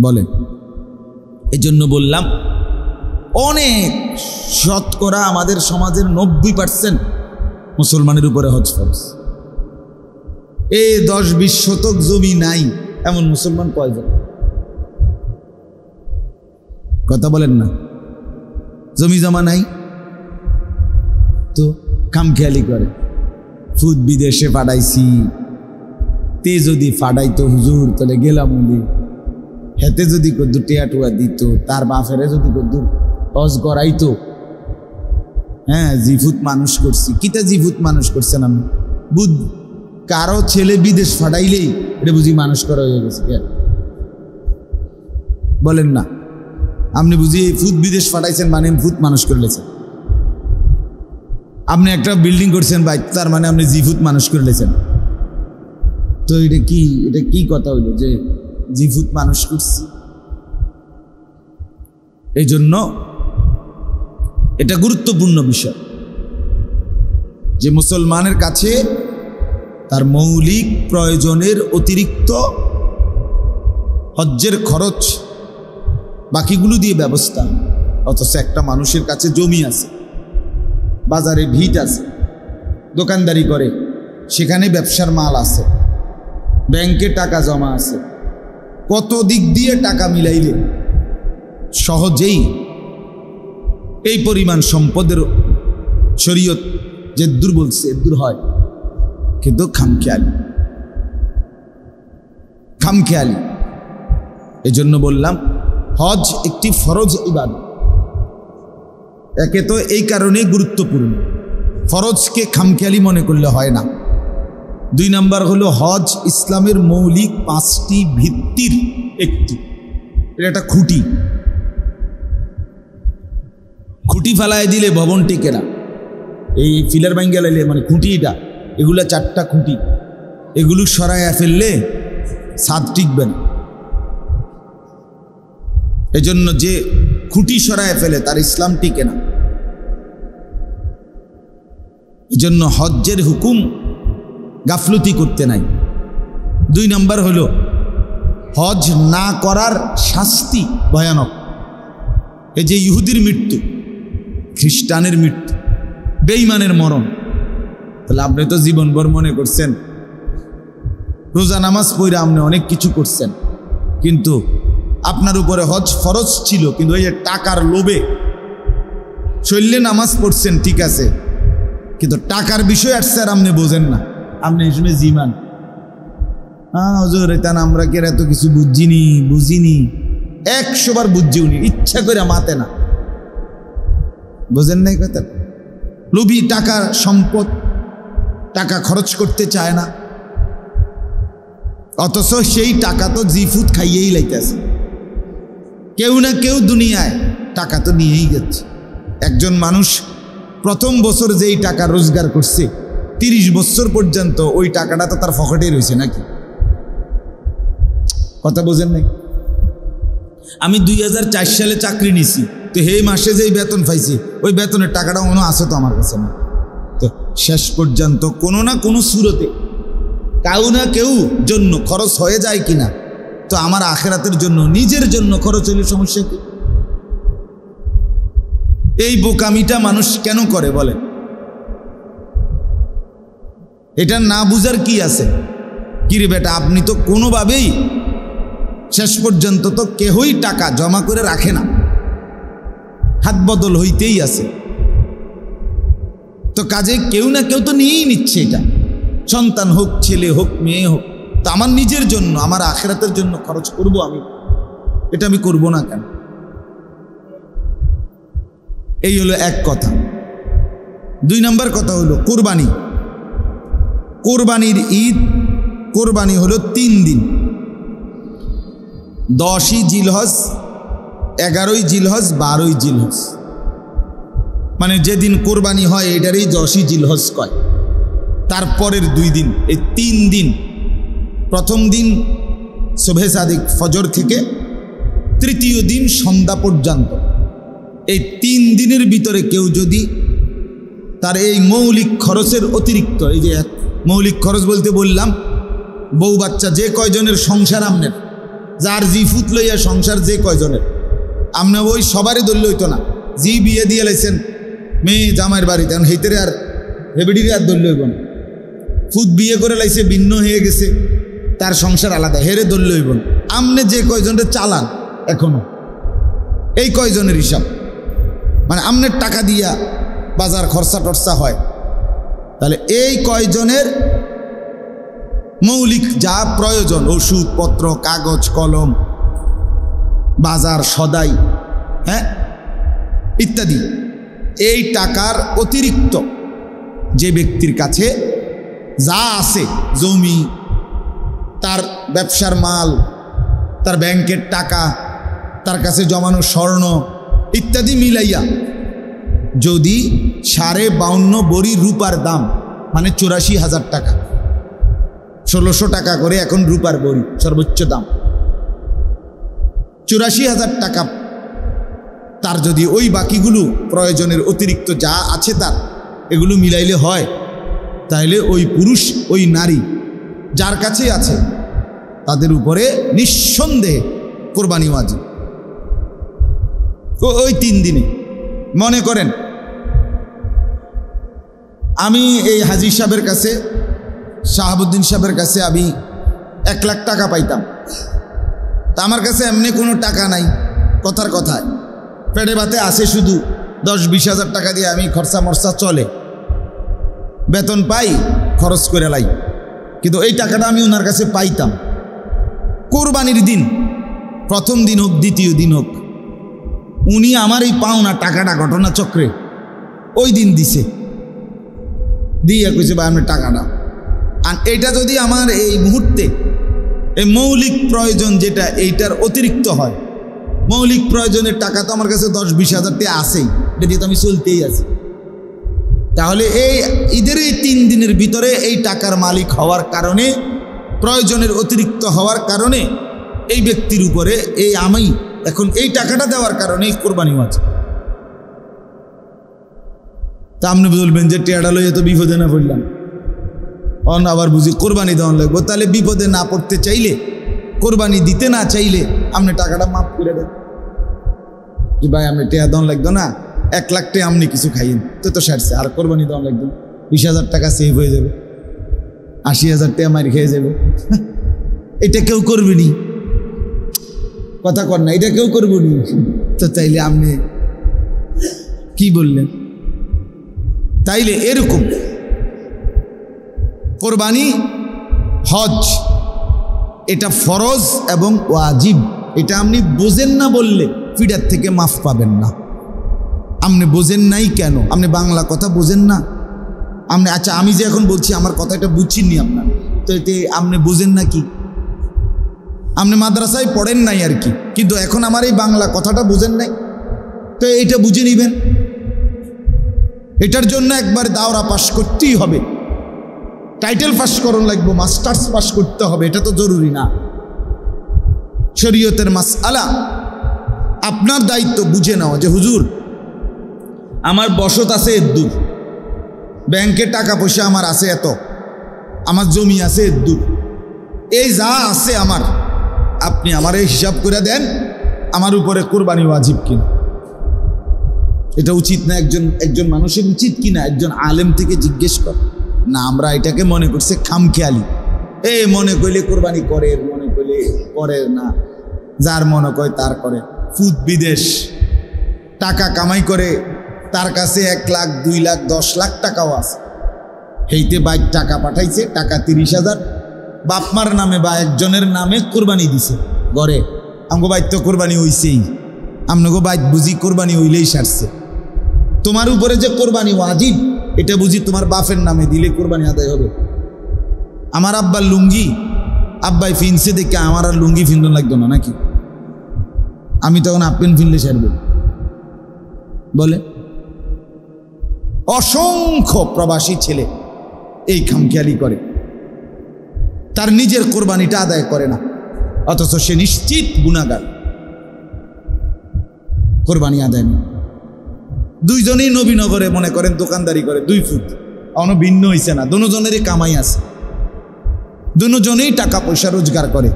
বলেন, এই জন্য বললাম অনেক শতকরা আমাদের সমাজের 90% মুসলমানের উপরে হজ ফরজ। এই 10-20 শতক জমি নাই এমন মুসলমান কয়জন? কথা বলেন না, জমি জমা নাই তো খামখেয়ালি করে, ফুদ বিদেশে পাঠাইছি, তে যদি ফাটাইতো হুজুর তাহলে গেলাম উনি, হেতে যদি কদ্দুর টিয়া টুয়া দিত, তার বাপেরে যদি কদ্দুর হজ করাইতো, হ্যাঁ জিফুত মানুষ করছি, কিতা জিফুত মানুষ করছেন আমি বুধ, কারো ছেলে বিদেশ ফাটাইলেই এটা বুঝি মানুষ করা হয়ে গেছে। বলেন না, আপনি বুঝি ফুত বিদেশ ফাটাইছেন মানে ফুত মানুষ করলেছেন। আপনি একটা বিল্ডিং করছেন ভাই, তার মানে আপনি জিফুত মানুষ করলেছেন। তো এটা কি কথা হইল যে জিফুত মানুষ করছি? এই জন্য এটা গুরুত্বপূর্ণ বিষয় যে মুসলমানের কাছে তার মৌলিক প্রয়োজনের অতিরিক্ত হজ্জের খরচ বাকিগুলো দিয়ে ব্যবস্থা, অথচ একটা মানুষের কাছে জমি আছে, বাজারে ভিট আছে, দোকানদারি করে, সেখানে ব্যবসার মাল আছে, ব্যাংকে টাকা জমা আছে, কত দিক দিয়ে টাকা মিলাইলে সহজেই এই পরিমাণ সম্পদের শরীয়ত যে দূর বলছে দূর হয়, কিন্তু খামখেয়ালি। এজন্য বললাম হজ একটি ফরজ ইবাদত। একে তো এই কারণে গুরুত্বপূর্ণ, ফরজকে খামখেয়ালি মনে করলে হয় না। 2 নাম্বার হলো হজ ইসলামের মৌলিক 5টি ভিত্তির একটি, এটা একটা খুঁটি। খুঁটি ফেলায় দিলে ভবন টিকে না। এই ফিলার ভাঙ্গা লাইলে মানে খুঁটিটা, এগুলা 4টা খুঁটি, এগুলো সরাইয়া ফেললে ছাদ টিকবে না। এজন্য যে খুঁটি সরাইয়া ফেলে তার ইসলাম টিকে না। এজন্য হজ্জের হুকুম গাফলতি করতে নাই। 2 নাম্বার হলো হজ না করার শাস্তি ভয়ানক। এই যে ইহুদির মৃত্যু, খ্রিস্টানের মৃত্যু, বেঈমানের মরণ, তাহলে আপনি তো জীবনভর মনে করছেন রোজা নামাজ পড়ে আপনি অনেক কিছু করছেন, কিন্তু আপনার উপরে হজ ফরজ ছিল, কিন্তু ওই যে টাকার লোভে শরীরে নামাজ পড়ছেন ঠিক আছে, কিন্তু টাকার বিষয় আসছে আর আপনি বোঝেন না। আপনি এই সময় জিমান, হুজুর এটা আমরা কে এত কিছু বুঝিনি 100 বার বুঝছি, উনি ইচ্ছা করে মাতে না, বোঝেন নাই কথা। লোভী, টাকার সম্পদ, টাকা খরচ করতে চায় না, অথচ সেই টাকা তো জিফুত খাইয়েই লাইতেছে। কেউ না কেউ দুনিয়ায় টাকা তো নিয়েই গেছে। একজন মানুষ প্রথম বছর যেই টাকা রোজগার করছে 30 বছর পর্যন্ত ওই টাকাটা তো তার পকেটেই রয়েছে নাকি? কথা বোঝেন নাই? আমি 2004 সালে চাকরি নিছি, তো এই মাসে যেই বেতন পাইছি ওই বেতনের টাকাটা মনে আছে তো আমার কাছে না। তো শেষ পর্যন্ত কোনো না কোনো সুরতে কেউ না কেউ জন্য খরচ হয়ে যায় কিনা, তো আমার আখেরাতের জন্য, নিজের জন্য খরচ হইলে সমস্যা কি? এই বোকামিটা মানুষ কেন করে বলে? এটা না বুঝার কি আছে? কিরে বেটা, আপনি তো কোনোভাবেই শেষ পর্যন্ত তো কেহই টাকা জমা করে রাখে না, হাত বদল হইতেই আছে, তো কাজে কেউ না কেউ তো নিয়েই নিচ্ছে। এটা সন্তান হোক, ছেলে হোক, মেয়ে হোক, তো আমার নিজের জন্য, আমার আখেরাতের জন্য খরচ করব আমি, এটা আমি করব না কেন? এই হলো এক কথা। 2 নাম্বার কথা হলো কোরবানি। কোরবানির ঈদ, কোরবানি হলো 3 দিন, 10ই জিলহজ, 11ই জিলহজ, 12ই জিলহজ। মানে যেদিন কোরবানি হয় এটারই 10ই জিলহজ কয়। তারপরের 2 দিন, এই 3 দিন, প্রথম দিন সুবহে সাদিক ফজর থেকে 3য় দিন সন্ধ্যা পর্যন্ত, এই 3 দিনের ভিতরে কেউ যদি তার এই মৌলিক খরচের অতিরিক্ত, এই যে মৌলিক খরচ বলতে বললাম, বউ বাচ্চা যে কয়জনের সংসার আমনের, যার জিফুত লইয়া সংসার যে কয়জনের, আমনে ওই সবারই দলীয় হইতো না। জি বিয়ে দিয়ে লাইছেন মেয়ে জামাইয়ের বাড়িতে, এখন হেইতেরে আর হেবেডিরে আর দলীয় হইব না। ফুত বিয়ে করে লাইছে, ভিন্ন হয়ে গেছে, তার সংসার আলাদা, হেরে দলীয় হইব না। আমনে যে কয়জনের চালান এখনো এই কয়জনের হিসাব, মানে আমনের টাকা দিয়া বাজার খরচা টরচা হয়, তাহলে এই কয়জনের মৌলিক যা প্রয়োজন, ওষুধপত্র, কাগজ কলম, বাজার সদাই, হ্যাঁ ইত্যাদি, এই টাকার অতিরিক্ত যে ব্যক্তির কাছে যা আছে, জমি, তার ব্যবসার মাল, তার ব্যাংকের টাকা, তার কাছে জমানো স্বর্ণ ইত্যাদি মিলাইয়া যদি 52.5 বড়ি রূপার দাম, মানে 84,000 টাকা, 1600 টাকা করে এখন রূপার বড়ি সর্বোচ্চ দাম, 84,000 টাকা, তার যদি ওই বাকিগুলো প্রয়োজনের অতিরিক্ত যা আছে তার এগুলো মিলাইলে হয়, তাহলে ওই পুরুষ, ওই নারী যার কাছে আছে তাদের উপরে নিঃসন্দেহে কোরবানি ওয়াজিব। ওই 3 দিনে মনে করেন আমি এই হাজি সাহেবের কাছে, শাহাবুদ্দিন সাহেবের কাছে আমি 1 লাখ টাকা পাইতাম। তা আমার কাছে এমনি কোনো টাকা নাই, কথার কথায় পেটে ভাতে আসে শুধু 10-20 হাজার টাকা দিয়ে আমি খরচা মরচা চলে, বেতন পাই, খরচ করে লাই। কিন্তু এই টাকাটা আমি ওনার কাছে পাইতাম কোরবানির দিন, প্রথম দিন হোক দ্বিতীয় দিন হোক, উনি আমার এই পাওনা টাকাটা ঘটনাচক্রে ওই দিন দিছে, দিয়ে কইছে ভাই আপনি টাকাটা। আর এটা যদি আমার এই মুহূর্তে এই মৌলিক প্রয়োজন যেটা এইটার অতিরিক্ত হয়, মৌলিক প্রয়োজনের টাকা তো আমার কাছে 10-20 হাজার টাকা আসেই, এটা দিয়ে তো আমি চলতেই আছি। তাহলে এই ঈদের এই 3 দিনের ভিতরে এই টাকার মালিক হওয়ার কারণে, প্রয়োজনের অতিরিক্ত হওয়ার কারণে এই ব্যক্তির উপরে এই আমি এখন এই টাকাটা দেওয়ার কারণে এই কোরবানিও আছে। তা আপনি বলবেন যে টেয়াডা লইয়া তো বিপদে না পড়লাম, আবার বুঝি কোরবানি দেওয়ান লাগবো। তাহলে বিপদে না পড়তে চাইলে, কোরবানি দিতে না চাইলে আপনি টাকাটা মাফ করে দেন যে ভাই আপনি টেয়া দেওয়ান লাগতো না, 1 লাখ টাকা আপনি কিছু খাইয়েন তো সারছে, আর কোরবানি দেওয়ান লাগতো 20 হাজার টাকা সেভ হয়ে যাবে, 80 হাজার টাকা মারি খেয়ে যাবে। এটা কেউ করবে নি, কথা কর না, এটা কেউ করবো নি। তো তাইলে আপনি কি বললেন? তাইলে এরকম কোরবানি, হজ এটা ফরজ এবং ওয়াজিব, এটা আপনি বোঝেন না বললে ফিডার থেকে মাফ পাবেন না। আপনি বোঝেন নাই কেন? আপনি বাংলা কথা বোঝেন না আপনি? আচ্ছা আমি যে এখন বলছি আমার কথাটা বুঝছিনি আপনার, তো এতে আপনি বোঝেন না কি? আপনি মাদ্রাসায় পড়েন নাই আর কি, কিন্তু এখন আমার এই বাংলা কথাটা বোঝেন নাই, তো এইটা বুঝে নিবেন। এটার জন্য একবার দাওরা পাস করতেই হবে, টাইটেল পাস করুন লাগবে, মাস্টার্স পাস করতে হবে, এটা তো জরুরি না। শরীয়তের মাসআলা আপনার দায়িত্ব বুঝে নেওয়া যে হুজুর আমার বসত আছে এদ্দুর, ব্যাংকে টাকা পয়সা আমার আছে এত, আমার জমি আছে এদ্দুর, এই যা আছে আমার, আপনি আমার এই হিসাব করে দেন আমার উপরে কোরবানি ওয়াজিব কিনা। এটা উচিত না? একজন মানুষের উচিত কিনা একজন আলেম থেকে জিজ্ঞেস কর না? আমরা এটাকে মনে করছে খামখেয়ালি, মনে করলে কোরবানি করে, মনে করলে করে না, যার মনে করে তার করে। ফুদ বিদেশ টাকা কামাই করে, তার কাছে 1 লাখ 2 লাখ 10 লাখ টাকাও আছে, হেইতে বাইক টাকা পাঠাইছে, টাকা 30 হাজার বাপমার নামে বা একজনের নামে কোরবানি দিছে ঘরে। আমগো বাইক তো কোরবানি হইছেই, আমগো বাইক বুঝি কোরবানি হইলেই সারছে। তোমার উপরে যে কোরবানি ওয়াজিব, এটা বুঝি তোমার বাপের নামে দিলে কোরবানি আদায় হবে? আমার আব্বার লুঙ্গি আব্বাই ফিনছে দেখে আমার আর লুঙ্গি ফিন্দন লাগতো না নাকি? আমি তখন আপেন ফিনলে সারবে বলে? অসংখ্য প্রবাসী ছেলে এই খামখেয়ালি করে, তার নিজের কোরবানিটা আদায় করে না, অথচ সে নিশ্চিত গুনাহগার, কোরবানি আদায় নেই। দুইজনেই নবীনগরে মনে করেন দোকানদারি করে, 2 ফুট, অন্য ভিন্ন হয়েছে না, দুজনেরই কামাই আছে, দুজনেই টাকা পয়সা রোজগার করে,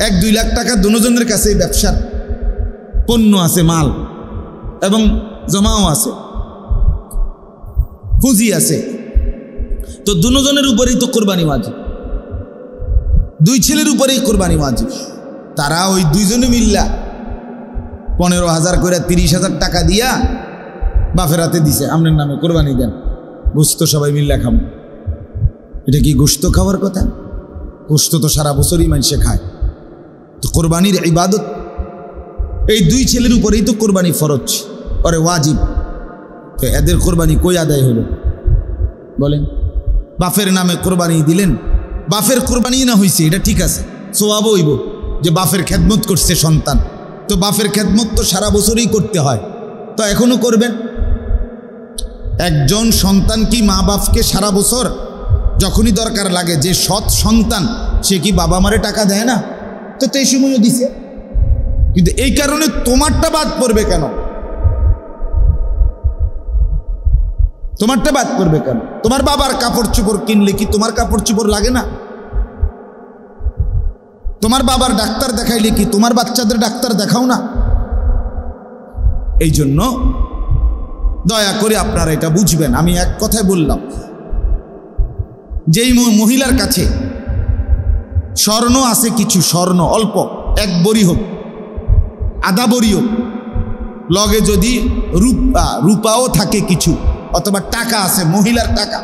1-2 লাখ টাকা দুজনের কাছেই ব্যবসার পণ্য আছে, মাল এবং জমাও আছে, পুঁজি আছে, তো দুজনের উপরেই তো কোরবানি ওয়াজিব, 2 ছেলের উপরেই কোরবানি ওয়াজিব। তারা ওই 2 জনে মিল্লা 15,000 করে 30,000 টাকা দিয়া বাপের হাতে দিছে, আপনার নামে কোরবানি দেন, গোস্ত সবাই মিল্লা খাবো। এটা কি গোস্ত খাওয়ার কথা? গোস্ত তো সারা বছরই মানুষে খায়। তো কোরবানির ইবাদত এই 2 ছেলের উপরেই তো কোরবানি ফরজ, আরে ওয়াজিব। তো এদের কোরবানি কই আদায় হলো বলেন? বাপের নামে কোরবানি দিলেন, বাপের কোরবানি না হইছে এটা ঠিক আছে, সওয়াব হইব যে বাপের খেদমত করছে সন্তান, তো বাপের খেদমত তো সারা বছরই করতে হয়, তো এখনো করবেন। একজন সন্তান কি মা বাপকে সারা বছর যখনই দরকার লাগে, যে সৎ সন্তান সে কি বাবা মারে টাকা দেয় না? তো এই সময়ও দিছে, কিন্তু এই কারণে তোমারটা বাদ পড়বে কেন? তোমারটা বাদ পড়বে কেন? তোমার বাবার কাপড় চোপড় কিনলে কি তোমার কাপড় চোপড় লাগে না? তোমার বাবার ডাক্তার দেখাইলে কি তোমার বাচ্চাদের ডাক্তার দেখাও না? এই জন্য দয়া করে আপনারা এটা বুঝবেন। আমি এক কথায় বললাম, যেই মহিলার কাছে স্বর্ণ আছে, কিছু স্বর্ণ অল্প, 1 বড়ি হোক, আধা বড়ি হোক, লগে যদি রূপাও থাকে কিছু, অথবা টাকা আছে, মহিলার টাকা,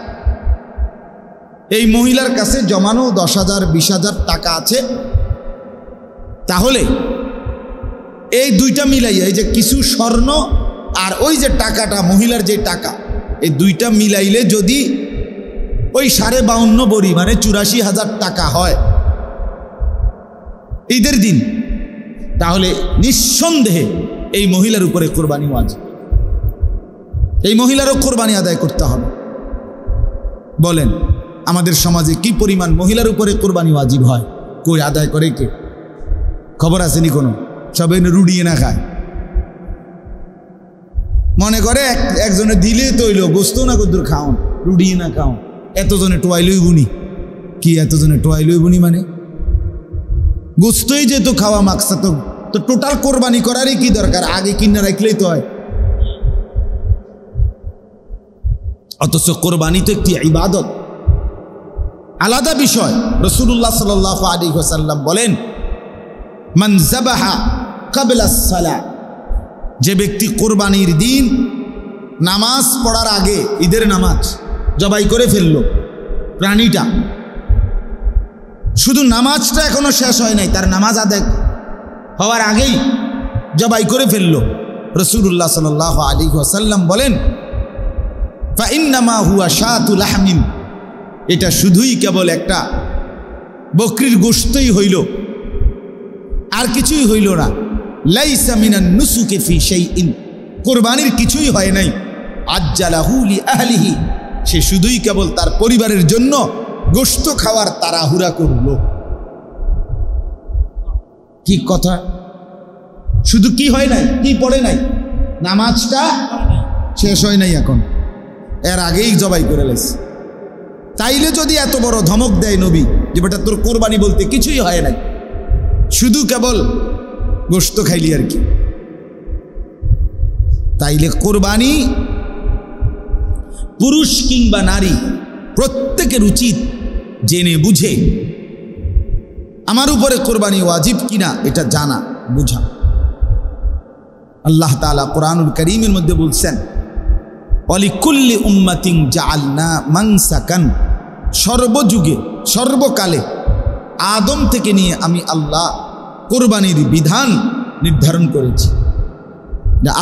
এই মহিলার কাছে জমানো 10,000 20,000 টাকা আছে, তাহলে এই দুইটা মিলাইয়া, এই যে কিছু স্বর্ণ আর ওই যে টাকাটা, মহিলার যে টাকা, এই দুইটা মিলাইলে যদি ওই 52.5 বড়ি মানে 84,000 টাকা হয় ঈদের দিন, তাহলে নিঃসন্দেহে এই মহিলার উপরে কোরবানি ওয়াজিব। এই মহিলারও কোরবানি আদায় করতে হবে। বলেন আমাদের সমাজে কি পরিমাণ মহিলার উপরে কোরবানি ওয়াজিব হয়? কই আদায় করে কে? খবর আসেনি কোনো? সবাই রুডিয়ে না খায়, মনে করে একজনে দিলে তৈল গোস্ত না কদ্দুর খাওন, রুডিয়ে না খাওন, এতজনে টোয়াইলই বুনি। কি এতজনে টোয়াইলই বুনি মানে? গোস্তই যেহেতু খাওয়া মাকসাদ, তো টোটাল কোরবানি করারই কি দরকার? আগে কিনে রাখলেই তো হয়। অথচ কোরবানি তো একটি ইবাদত, আলাদা বিষয়। রাসূলুল্লাহ সাল্লাল্লাহু আলাইহি ওয়াসাল্লাম বলেন, মান যাবাহা ক্বাবলা আস-সালাহ, যে ব্যক্তি কোরবানির দিন নামাজ পড়ার আগে, ঈদের নামাজ জবাই করে ফেলল প্রাণীটা, শুধু নামাজটা এখনো শেষ হয় নাই, তার নামাজ আদায় হওয়ার আগেই জবাই করে ফেলল, রাসূলুল্লাহ সাল্লাল্লাহু আলাইহি ওয়াসাল্লাম বলেন, ফাইন্নামা হুয়া শাতু লাহমিন, এটা শুধুই কেবল একটা বকরির গোশতই হইল, আর কিছুই হইল না। লাইসা মিনান নুসুকি ফি শাইইন, কুরবানির কিছুই হয় নাই। আজ্জালাহু লি আহলিহি, সে শুধুই কেবল তার পরিবারের জন্য গোশত খাওয়ার তাড়াহুড়া করল। কি কথা! শুধু কি হয় নাই, কি পড়ে নাই, নামাজটা শেষ হয় নাই, এখন এর আগেই জবাই করে লাইছে। তাইলে যদি এত বড় ধমক দেয় নবী যে বেটা তোর কোরবানি বলতে কিছুই হয় নাই, শুধু কেবল গোশত খাইলি আর কি, তাইলে কোরবানি পুরুষ কিংবা নারী প্রত্যেকের উচিত জেনে বুঝে আমার উপরে কোরবানি ওয়াজিব কিনা এটা জানা বুঝা। আল্লাহ তাআলা কোরআনুল কারীমের মধ্যে বলছেন, ওয়ালিকুল্লি উম্মাতিন জাআলনা মানসাকান, সর্বযুগে সর্বকালে আদম থেকে নিয়ে আমি আল্লাহ কোরবানির বিধান নির্ধারণ করেছি।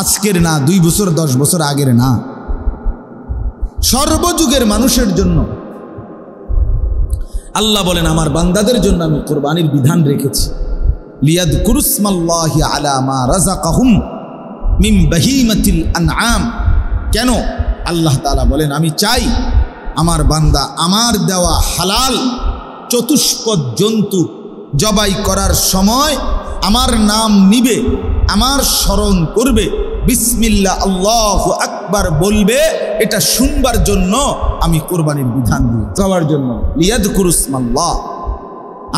আজকের না, 2 বছর 10 বছর আগের না, সর্বযুগের মানুষের জন্য আল্লাহ বলেন আমার বান্দাদের জন্য আমি কোরবানির বিধান রেখেছি। লিয়াযকুরু ইসমাল্লাহি আলা মা রাযাকাহুম মিন বাহিমাতিল আনআম, কেন? আল্লাহ তাআলা বলেন আমি চাই আমার বান্দা আমার দেওয়া হালাল চতুষ্পদ জন্তু জবাই করার সময় আমার নাম নিবে, আমার স্মরণ করবে, বিসমিল্লাহ আল্লাহু আকবার বলবে, এটা শুনবার জন্য আমি কোরবানির বিধান দিই, খাওয়ার জন্য। লিয়াযকুরু ইসমাল্লাহ,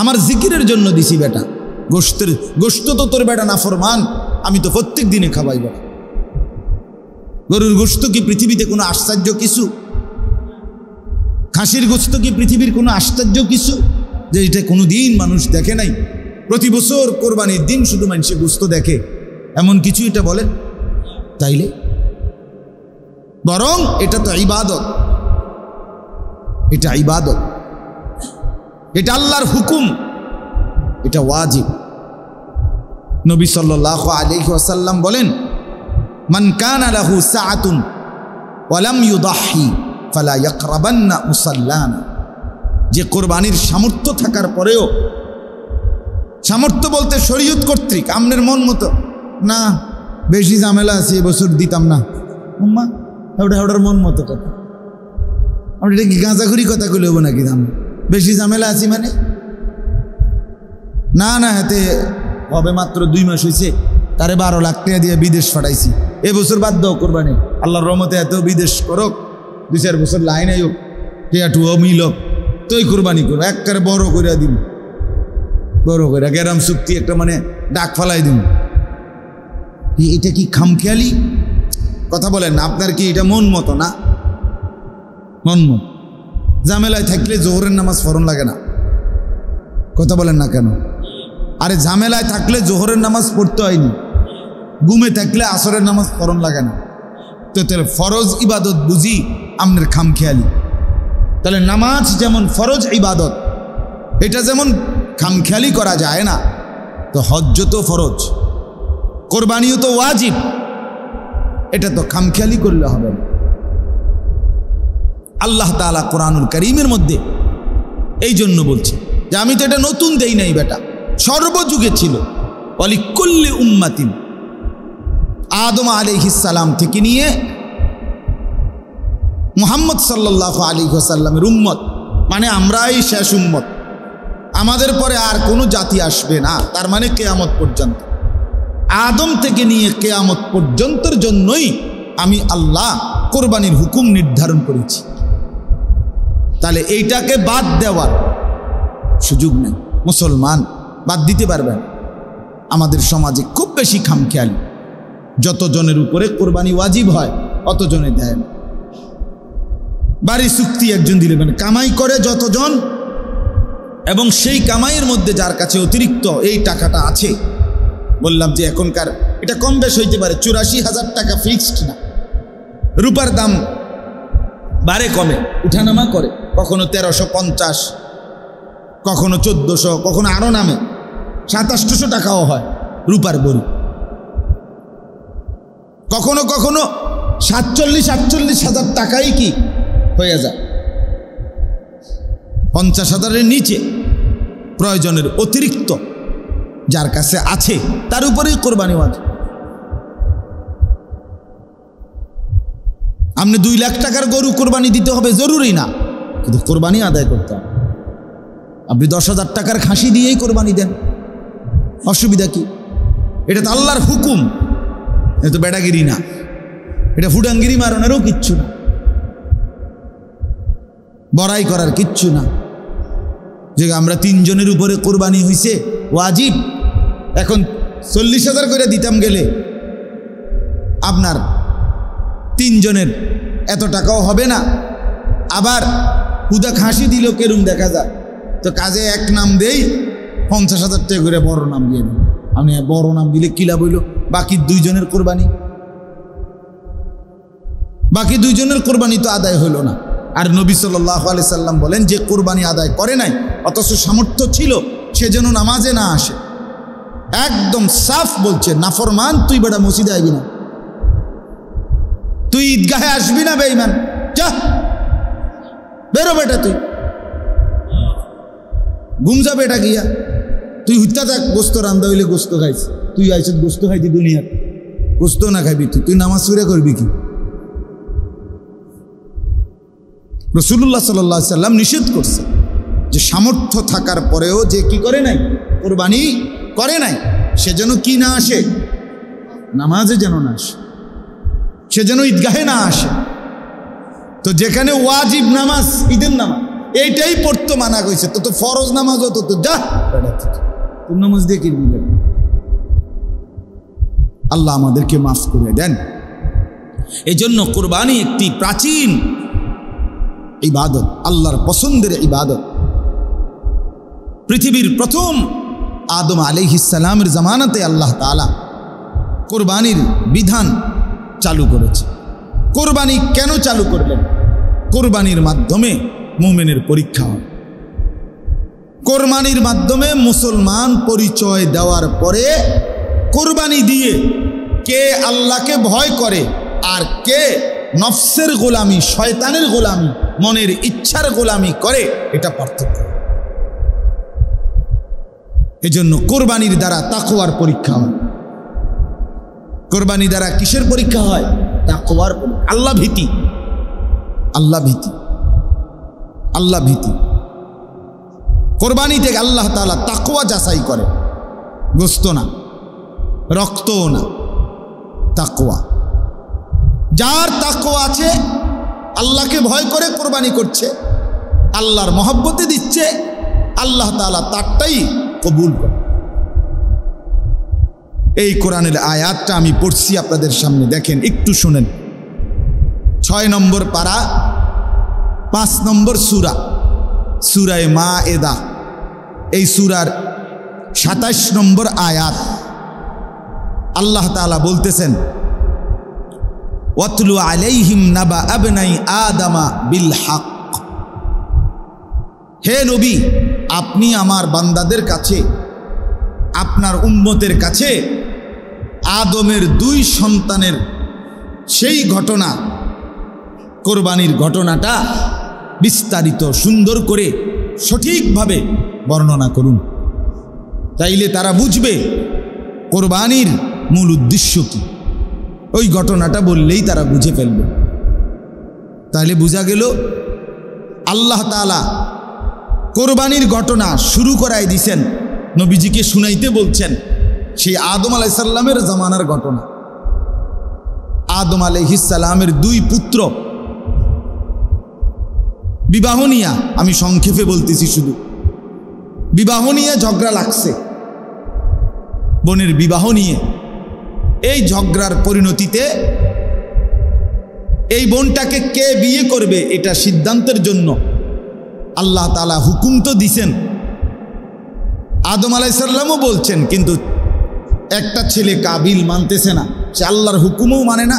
আমার জিকিরের জন্য দিছি বেটা। গোশত তো তোর বেটা নাফরমান, আমি তো প্রত্যেক দিনে খাওয়াই বেটা। গরুর গোশত কি পৃথিবীতে কোনো আশ্চর্য কিছু? খাসির গোশত কি পৃথিবীর কোনো আশ্চর্য কিছু যে এটা কোনো দিন মানুষ দেখে নাই? প্রতি বছর কোরবানির দিন শুধু মানুষে গোশত দেখে, এমন কিছু এটা বলে? তাইলে বরং এটা তো ইবাদত, এটা ইবাদত, এটা আল্লাহর হুকুম, এটা ওয়াজিব। নবী সাল্লাল্লাহু আলাইহি ওয়াসাল্লাম বলেন, মান কানা লাহু সাআতুন ওয়া লাম ইউদাহি ফালা ইয়াকরাবান্না মুসাল্লানা, যে কোরবানির সামর্থ্য থাকার পরেও, সামর্থ্য বলতে শরীয়ত কর্তৃক, আমনের মন মতো না, বেশি ঝামেলা আছে এবছর দিতাম না, উম্মা ওটার মন মতো কথা, আমরা এটা কি গাঁজাখুরি কথা কইলেব নাকি? দাম বেশি ঝামেলা আছি মানে না, না হাতে হবে মাত্র 2 মাস হয়েছে, তারে 12 লাখ টাকা দিয়ে বিদেশ পাঠাইছি, এবছর বাদ দাও কোরবানি, আল্লাহর রহমতে এত বিদেশ করক, 2-4 বছর লাইন আইক, টেয়াটুও মিলক, তোই কোরবানি করো, একবারে বড় করে দিন, বড় করে গ্যারাম চুক্তি একটা মানে ডাক ফালাই দিন। এটা কি খামখেয়ালি কথা বলেন না? আপনার কি এটা মন মতো না? মন মতো ঝামেলায় থাকলে জোহরের নামাজ ফরন লাগে না, কথা বলেন না কেন? আরে ঝামেলায় থাকলে জোহরের নামাজ পড়তে হয়নি, ঘুমে থাকলে আসরের নামাজ ফরন লাগে না। তো তাহলে ফরজ ইবাদত বুঝি আমনের খামখেয়ালি। তাহলে নামাজ যেমন ফরজ ইবাদত, এটা যেমন খামখেয়ালি করা যায় না, তো হজ্জ তো ফরজ, কোরবানিও তো ওয়াজিব, এটা তো খামখেয়ালি করলে হবে না। আল্লাহ তাআলা কোরআনুল কারীমের মধ্যে এই জন্য বলছে যে আমি তো এটা নতুন দেই নাই বেটা, সর্বযুগে ছিল। ওয়ালিকুল্লি উম্মাতিন, আদম আলাইহিস সালাম থেকে নিয়ে মুহাম্মদ সাল্লাল্লাহু আলাইহি ওয়াসাল্লামের উম্মত, মানে আমরাই শেষ উম্মত, আমাদের পরে আর কোনো জাতি আসবে না, তার মানে কিয়ামত পর্যন্ত। আদম থেকে নিয়ে কিয়ামত পর্যন্তর জন্যই আমি আল্লাহ কোরবানির হুকুম নির্ধারণ করেছি। তাহলে এইটাকে বাদ দেওয়ার সুযোগ নেই, মুসলমান বাদ দিতে পারবেন। আমাদের সমাজে খুব বেশি খামখেয়ালি, যতজনের উপরে কোরবানি ওয়াজিব হয় অতজনে দেয় না। বাড়ি চুক্তি একজন দিলে, মানে কামাই করে যতজন, এবং সেই কামাইয়ের মধ্যে যার কাছে অতিরিক্ত এই টাকাটা আছে, বললাম যে এখনকার এটা কম বেশ হইতে পারে, 84,000 টাকা ফিক্সড না, রূপার দাম বাড়ে কমে উঠানামা করে, কখনো 1350, কখনো 1400, কখনো আরো নামে 2700 টাকাও হয় রূপার বড়ি, কখনো কখনো 47-48,000 টাকাই কি হয়ে যায়, 50,000-এর নিচে প্রয়োজনের অতিরিক্ত যার কাছে আছে তার উপরেই কোরবানি ওয়াজিব। আপনি 2 লাখ টাকার গরু কোরবানি দিতে হবে জরুরি না, কিন্তু কোরবানি আদায় করতে হবে। আপনি 10,000 টাকার খাসি দিয়েই কোরবানি দেন, অসুবিধা কি? এটা তো আল্লাহর হুকুম, এটা তো বেড়াগিরি না, এটা ফুটাঙ্গিরি মারণেরও কিচ্ছু না, বড়াই করার কিচ্ছু না। যে আমরা 3 জনের উপরে কোরবানি হইছে ওয়াজিব, এখন 40,000 করে দিতাম গেলে আপনার 3 জনের এত টাকাও হবে না। আবার হুদা খাসি দিল কেরম দেখা যায়, তো কাজে এক নাম দেই 50,000 টাকা করে বড় নাম দিয়ে দেন। আমি বড় নাম দিলে কি লাভ হইল? বাকি 2 জনের কোরবানি, বাকি 2 জনের কোরবানি তো আদায় হইল না। আর নবী সাল্লাল্লাহু আলাইহি সাল্লাম বলেন যে কোরবানি আদায় করে নাই অথচ সামর্থ্য ছিল, সে যেন নামাজে না আসে। একদম সাফ বলছে, নাফরমান তুই বেটা মসজিদে আইবি না, তুই ঈদগাহে আসবি না, বেঈমান যা বেরো বেটা, তুই ঘুম যা বেটা গিয়া, তুই হুত্যা থাক, গোস্ত রান্দা হইলে গোস্ত খাইছ, তুই আইস গোস্ত খাইতি দুনিয়ার, গোস্ত না খাইবি তুই নামাজ পড়ে করবি কি? রাসূলুল্লাহ সাল্লাল্লাহু আলাইহি সাল্লাম নিষেধ করছে যে সামর্থ্য থাকার পরেও যে কি করে নাই, কোরবানি করে নাই, সে যেন কি না আসে, নামাজে যেন না আসে, সে যেন ঈদগাহে না আসে। তো যেখানে ওয়াজিব নামাজ, ঈদের নামাজ এইটাই পড়তে মানা করেছে, তো ফরজ নামাজ হতো তো যা তোর নামাজ দিয়ে কি দিবেন? আল্লাহ আমাদেরকে মাফ করে দেন। এই জন্য কোরবানি একটি প্রাচীন ইবাদত, আল্লাহর পছন্দের ইবাদত। পৃথিবীর প্রথম আদম আলাইহিস সালামের জামানাতে আল্লাহ তাআলা কোরবানির বিধান চালু করেছে। কোরবানি কেন চালু করলেন? কোরবানির মাধ্যমে মুমিনের পরীক্ষা হয়। কোরবানির মাধ্যমে মুসলমান পরিচয় দেওয়ার পরে কোরবানি দিয়ে কে আল্লাহকে ভয় করে আর কে নফসের গোলামি, শয়তানের গোলামি, মনের ইচ্ছার গোলামি করে, এটা পার্থক্য। এজন্য কোরবানির দ্বারা তাকওয়ার পরীক্ষা হয়। কোরবানি দ্বারা কিসের পরীক্ষা হয়? তাকওয়ার, আল্লাহ ভীতি, আল্লাহ ভীতি, আল্লাহ ভীতি। কোরবানি থেকে আল্লাহ তাআলা তাকওয়া যাচাই করে, গোস্ত না, রক্তও না, তাকওয়া। যার তাকওয়া আছে, আল্লাহকে ভয় করে কোরবানি করছে, আল্লাহর মহব্বতে দিচ্ছে, আল্লাহ তাআলা তারটাই কবুল করে। এই কোরআনের আয়াতটা আমি পড়ছি আপনাদের সামনে, দেখেন একটু শুনেন। 6 নম্বর পারা 5 নম্বর সূরা, সূরায়ে মায়েদা। এই সূরার 27 নম্বর আয়াত আল্লাহ তাআলা বলতেছেন, ওয়াতলু আলাইহিম নাবা আবনাই আদামা বিল হক। হে নবী, আপনি আমার বান্দাদের কাছে, আপনার উম্মতের কাছে আদমের 2 সন্তানের সেই ঘটনা, কোরবানির ঘটনাটা বিস্তারিত সুন্দর করে সঠিকভাবে বর্ণনা করুন। তাইলে তারা বুঝবে কোরবানির মূল উদ্দেশ্য কি। ওই ঘটনাটা বললেই তারা বুঝে ফেলবে। তাহলে বোঝা গেল আল্লাহ তাআলা কোরবানির ঘটনা শুরু করাই দিছেন, নবীজিকে শুনাইতে বলছেন সেই আদম আলাইহিস সালামের জামানার ঘটনা। আদম আলাইহিস সালামের 2 পুত্র বিবাহ নিয়ে, আমি সংক্ষেপে বলতেছি, শুধু বিবাহ নিয়ে ঝগড়া লাগছে, বোনের বিবাহ নিয়ে। এই ঝগড়ার পরিণতিতে এই বোনটাকে কে বিয়ে করবে এটা সিদ্ধান্তের জন্য আল্লাহ তাআলা হুকুম তো দিছেন, আদম আলাইহিস সালামও বলছেন, কিন্তু একটা ছেলে কাবিল মানতেছে না। সে আল্লাহর হুকুমও মানে না,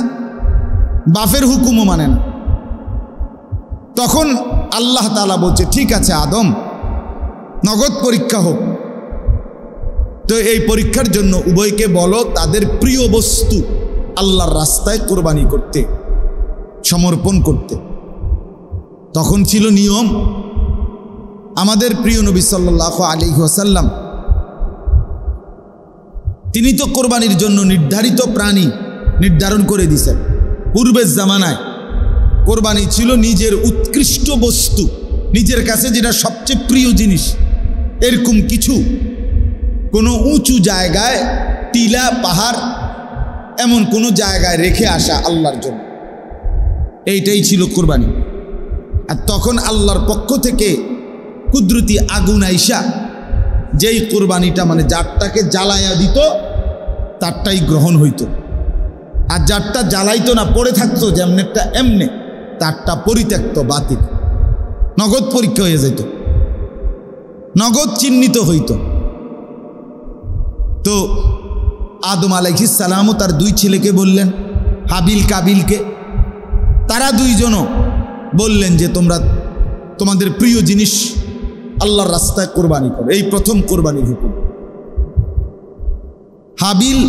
বাপের হুকুমও মানে না। তখন আল্লাহ তাআলা বলছে, ঠিক আছে আদম, নগদ পরীক্ষা হোক। তো এই পরীক্ষার জন্য উভয়কে বলো তাদের প্রিয় বস্তু আল্লাহর রাস্তায় কোরবানি করতে, সমর্পণ করতে। তখন ছিল নিয়ম, আমাদের প্রিয় নবী সাল্লাল্লাহু আলাইহি ওয়াসাল্লাম তিনি তো কোরবানির জন্য নির্ধারিত প্রাণী নির্ধারণ করে দিয়েছেন। পূর্বের জামানায় কোরবানি ছিল নিজের উৎকৃষ্ট বস্তু, নিজের কাছে যেটা সবচেয়ে প্রিয় জিনিস, এরকম কিছু কোনো উঁচু জায়গায়, টিলা পাহাড় এমন কোনো জায়গায় রেখে আসা আল্লাহর জন্য, এইটাই ছিল কোরবানি। আর তখন আল্লাহর পক্ষ থেকে কুদরতি আগুন আইসা যেই কোরবানিটা মানে যারটাকে জ্বালায়া দিত তারটাই গ্রহণ হইত, আর যারটা জ্বালাইতো না পড়ে থাকতো যেমনেরটা এমনে, তারটা পরিত্যক্ত, বাতিল, নগদ পরীক্ষা হয়ে যেত, নগদ চিহ্নিত হইত। তো আদম আলাইহিস সালামও তার 2 ছেলেকে বললেন, হাবিল কাবিলকে, তারা 2 জনও বললেন যে তোমরা তোমাদের প্রিয় জিনিস আল্লাহর রাস্তায় কোরবানি করো। এই প্রথম কোরবানির হুকুম। হাবিল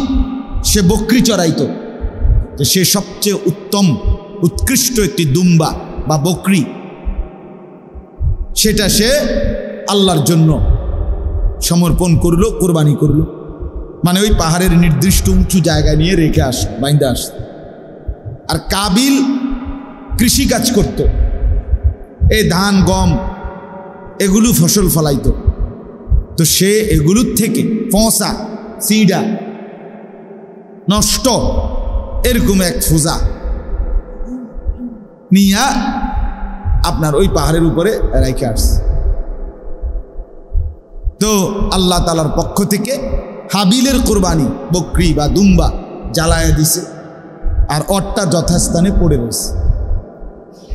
সে বকরি চড়াইতো, তো সে সবচেয়ে উত্তম উৎকৃষ্ট একটি দুম্বা বা বকরি, সেটা সে আল্লাহর জন্য সমর্পণ করলো, কোরবানি করলো। মানে ওই পাহাড়ের নির্দিষ্ট উঁচু জায়গায় নিয়ে রেখে বাইন্দা আসত। আর কাবিল কৃষিকাজ করত, এই ধান গম এগুলো ফসল ফলাইতো। তো সে এগুলোর থেকে পচা, সিডা, নষ্ট এরকম এক ফোজা নিয়া আপনার ওই পাহাড়ের উপরে রেখে আসছে। তো আল্লাহ তাআলার পক্ষ থেকে হাবিলের কোরবানি বকরি বা দুম্বা জ্বালায়া দিছে, আর অটটা যথাস্থানে পড়ে রয়েছে।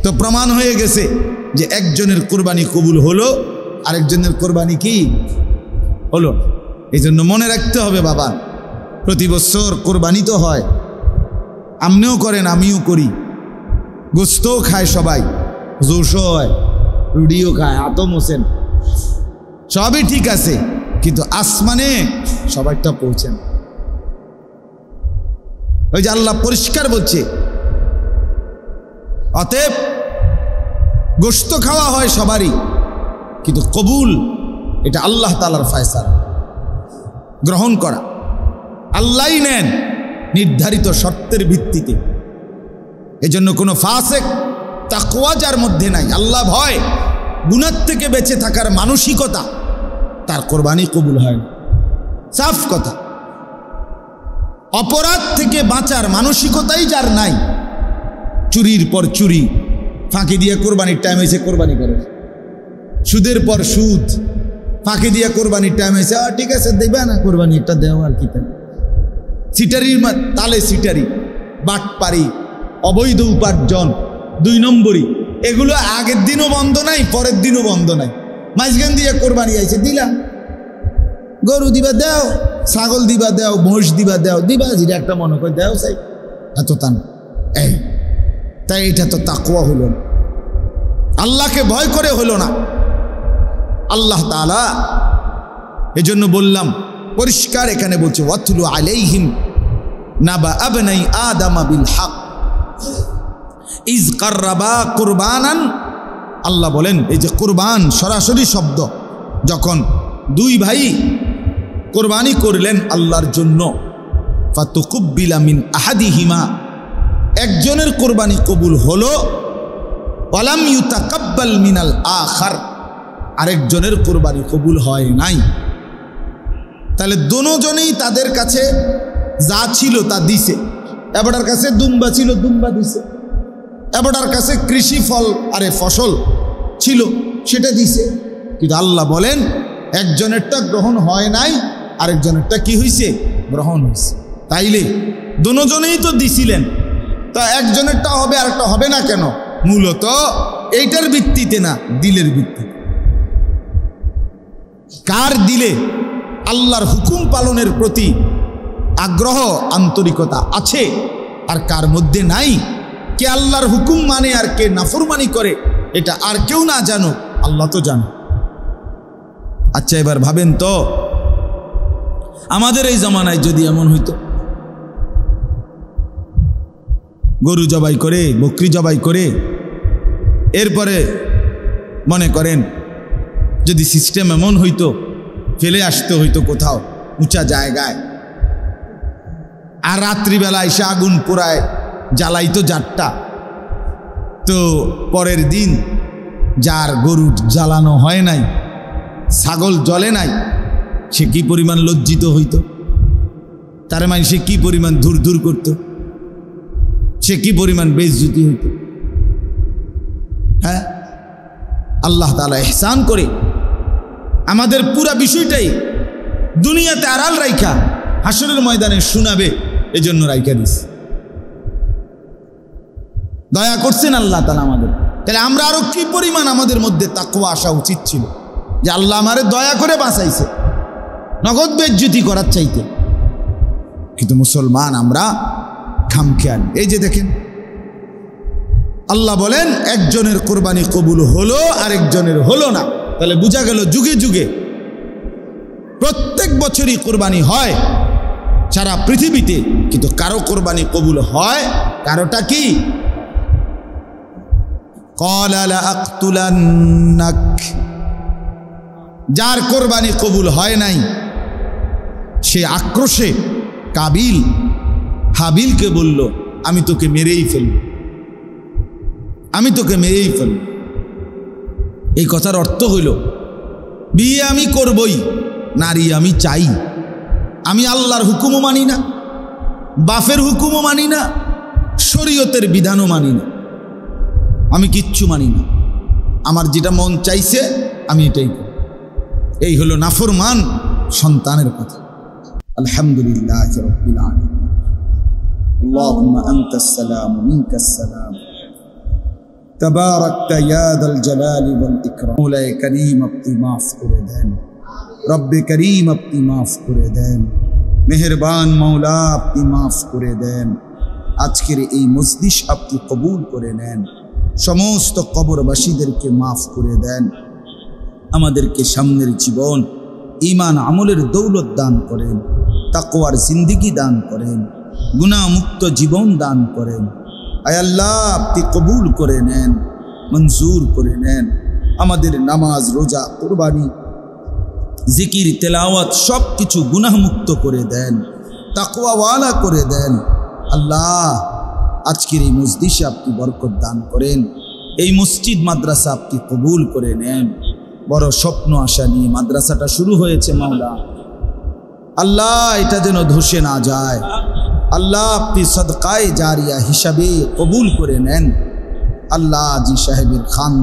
তো প্রমাণ হয়ে গেছে যে একজনের কোরবানি কবুল হলো, আরেকজনের কোরবানি কি হলো। এই জন্য মনে রাখতে হবে বাবা, প্রতি বছর কোরবানি তো হয়, আপনিও করেন আমিও করি, গোস্তও খায় সবাই, জোশও হয়, রুডিও খায়, আতম হোসেন, সবই ঠিক আছে, কিন্তু আসমানে সবাইটা পৌঁছেন। ওই যে আল্লাহ পরিষ্কার বলছে, অতএব গোশত খাওয়া হয় সবারই, কিন্তু কবুল এটা আল্লাহ তাআলার ফয়সালা, গ্রহণ করা আল্লাহই নেন নির্ধারিত শর্তের ভিত্তিতে। এজন্য কোনো ফাসেক তাকওয়া যার মধ্যে নাই, আল্লাহ ভয়, গুনাহ থেকে বেঁচে থাকার মানসিকতা, তার কোরবানি কবুল হয় না। সাফ কথা। অপরাধ থেকে বাঁচার মানসিকতাই যার নাই, চুরির পর চুরি, ফাঁকি দিয়ে কোরবানির টাইম এসে কোরবানি করে, সুদের পর সুদ, ফাঁকি দিয়ে কোরবানির টাইম এসে ঠিক আছে দেবে না কোরবানি, একটা দেও আর কি, সিটারির তালে সিটারি, বাটপারি, অবৈধ উপার্জন, 2 নম্বরই এগুলো আগের দিনও বন্ধ নাই, পরের দিনও বন্ধ নাই। মাঝখান দিয়ে কোরবানি আইছে, দিলাম। গরু দিবা দেও, ছাগল দিবা দেও, মোষ দিবা দেও, দিবা যেটা একটা মনে করে দেও চাই, এত তান এই। তাই এটা তো তাকওয়া হলো না, আল্লাহকে ভয় করে হলো না। আল্লাহ তাআলা এজন্য বললাম পরিষ্কার এখানে বলছে ওয়াতলু আলাইহিম নাবা আবনাই আদম বিল হক ইজ কাররাবা কুরবানান। আল্লাহ বলেন এই যে কুরবান সরাসরি শব্দ, যখন দুই ভাই কুরবানি করলেন আল্লাহর জন্য, ফাতুকুব্বিলা মিন আহাদিহিমা, একজনের কুরবানি কবুল হলো, ওয়ালাম ইউতাকাব্বাল মিনাল আখার, আরেকজনের কুরবানি কবুল হয় নাই। তাহলে দুজনেই তাদের কাছে যা ছিল তা দিছে। এবাটার কাছে দুম্বা ছিল, দুম্বা দিছে। এবাটার কাছে কৃষি ফসল ছিল, সেটা দিছে। কিন্তু আল্লাহ বলেন একজনেরটা গ্রহণ হয় নাই, আরেকজনেরটা কি হয়েছে? গ্রহণ হয়েছে। তাইলে দুজনেই তো দিছিলেন, তা একজনেরটা হবে আরেকটা হবে না কেন? মূলত এইটার ভিত্তিতে না, দিলের ভিত্তিতে। কার দিলে আল্লাহর হুকুম পালনের প্রতি আগ্রহ আন্তরিকতা আছে আর কার মধ্যে নাই, কে আল্লাহর হুকুম মানে আর কে নাফরমানি করে, এটা আর কেউ না জানো, আল্লাহ তো জানো। আচ্ছা এবার ভাবেন তো, আমাদের এই জামানায় যদি এমন হইতো, গরু জবাই করে, বকরি জবাই করে, এরপরে মনে করেন যদি সিস্টেম এমন হইতো ফেলে আসতে হইতো কোথাও উঁচা জায়গায়, আর রাত্রিবেলা এসে আগুন পোড়ায় জ্বালাইতো জারটা, তো পরের দিন যার গরু জ্বালানো হয় নাই, ছাগল জ্বলে নাই, সে কি পরিমাণ লজ্জিত হইতো, তার মানে সে কি পরিমাণ ধুর ধুর করত, সে কি পরিমাণ বেইজ্জতি হইত। হ্যাঁ, আল্লাহ তাআলা ইহসান করে আমাদের পুরা বিষয়টাই দুনিয়াতে আড়াল রাইখা হাসরের ময়দানে শোনাবে, এজন্য রাইখা দিস। দয়া করছেন আল্লাহ তাআলা আমাদের। তাহলে আমরা আরো কি পরিমাণ আমাদের মধ্যে তাকওয়া আসা উচিত ছিল, যে আল্লাহ আমারে দয়া করে বাঁচাইছে, নগদ বেইজ্জতি করার চাইতে। কিন্তু মুসলমান আমরা খামখেয়াল। এই যে দেখেন আল্লাহ বলেন একজনের কোরবানি কবুল হলো, আরেকজনের হলো না। তাহলে বোঝা গেল যুগে যুগে প্রত্যেক বছরই কোরবানি হয় সারা পৃথিবীতে, কিন্তু কারো কোরবানি কবুল হয়, কারোটা কি? ক্বালা লা আকতুলান্নাক, যার কোরবানি কবুল হয় নাই সে আক্রোশে কাবিল হাবিলকে বলল আমি তোকে মেরেই ফেলব, আমি তোকে মেরেই ফেলব। এই কথার অর্থ হইল বিয়ে আমি করবই, নারী আমি চাই। আমি আল্লাহর হুকুমও মানি না, বাপের হুকুমও মানি না, শরীয়তের বিধানও মানি না, আমি কিচ্ছু মানি না। আমার যেটা মন চাইছে আমি এটাই করি। এই হলো নাফরমান সন্তানের কথা। আলহামদুলিল্লাহ রাব্বিল আলামিন। আল্লাহুম্মা আনতাস সালাম ওয়া মিনকাস সালাম, তাবারাকতা ইয়া যাল জালালি ওয়াল ইকরাম। মওলাই করিম আপনি মাফ করে দেন, রব্বে করিম আপনি মাফ করে দেন, মেহেরবান মওলা আপনি মাফ করে দেন। আজকের এই মজলিস আপনি কবুল করে নেন, সমস্ত কবরবাসীদেরকে মাফ করে দেন। আমাদেরকে সামনের জীবন ঈমান আমলের দৌলত দান করেন, তাকওয়ার জিন্দেগি দান করেন, গুনাহমুক্ত জীবন দান করেন। আয় আল্লাহ আপনি কবুল করে নেন, মঞ্জুর করে নেন। আমাদের নামাজ, রোজা, কুরবানি, জিকির, তেলাওয়াত সব কিছু গুনাহমুক্ত করে দেন, তাকওয়াওয়ালা করে দেন। আল্লাহ আজকের এই মজলিসে আপনি বরকত দান করেন, এই মসজিদ মাদ্রাসা আপনি কবুল করে নেন। বড় স্বপ্ন আশা নিয়ে মাদ্রাসাটা শুরু হয়েছে মাওলা, আল্লাহ এটা যেন ধসে না যায়। আল্লাহ আপনি সদকায়ে জারিয়া হিসাবে কবুল করে নেন। আল্লাহ জি সাহেবের খানদান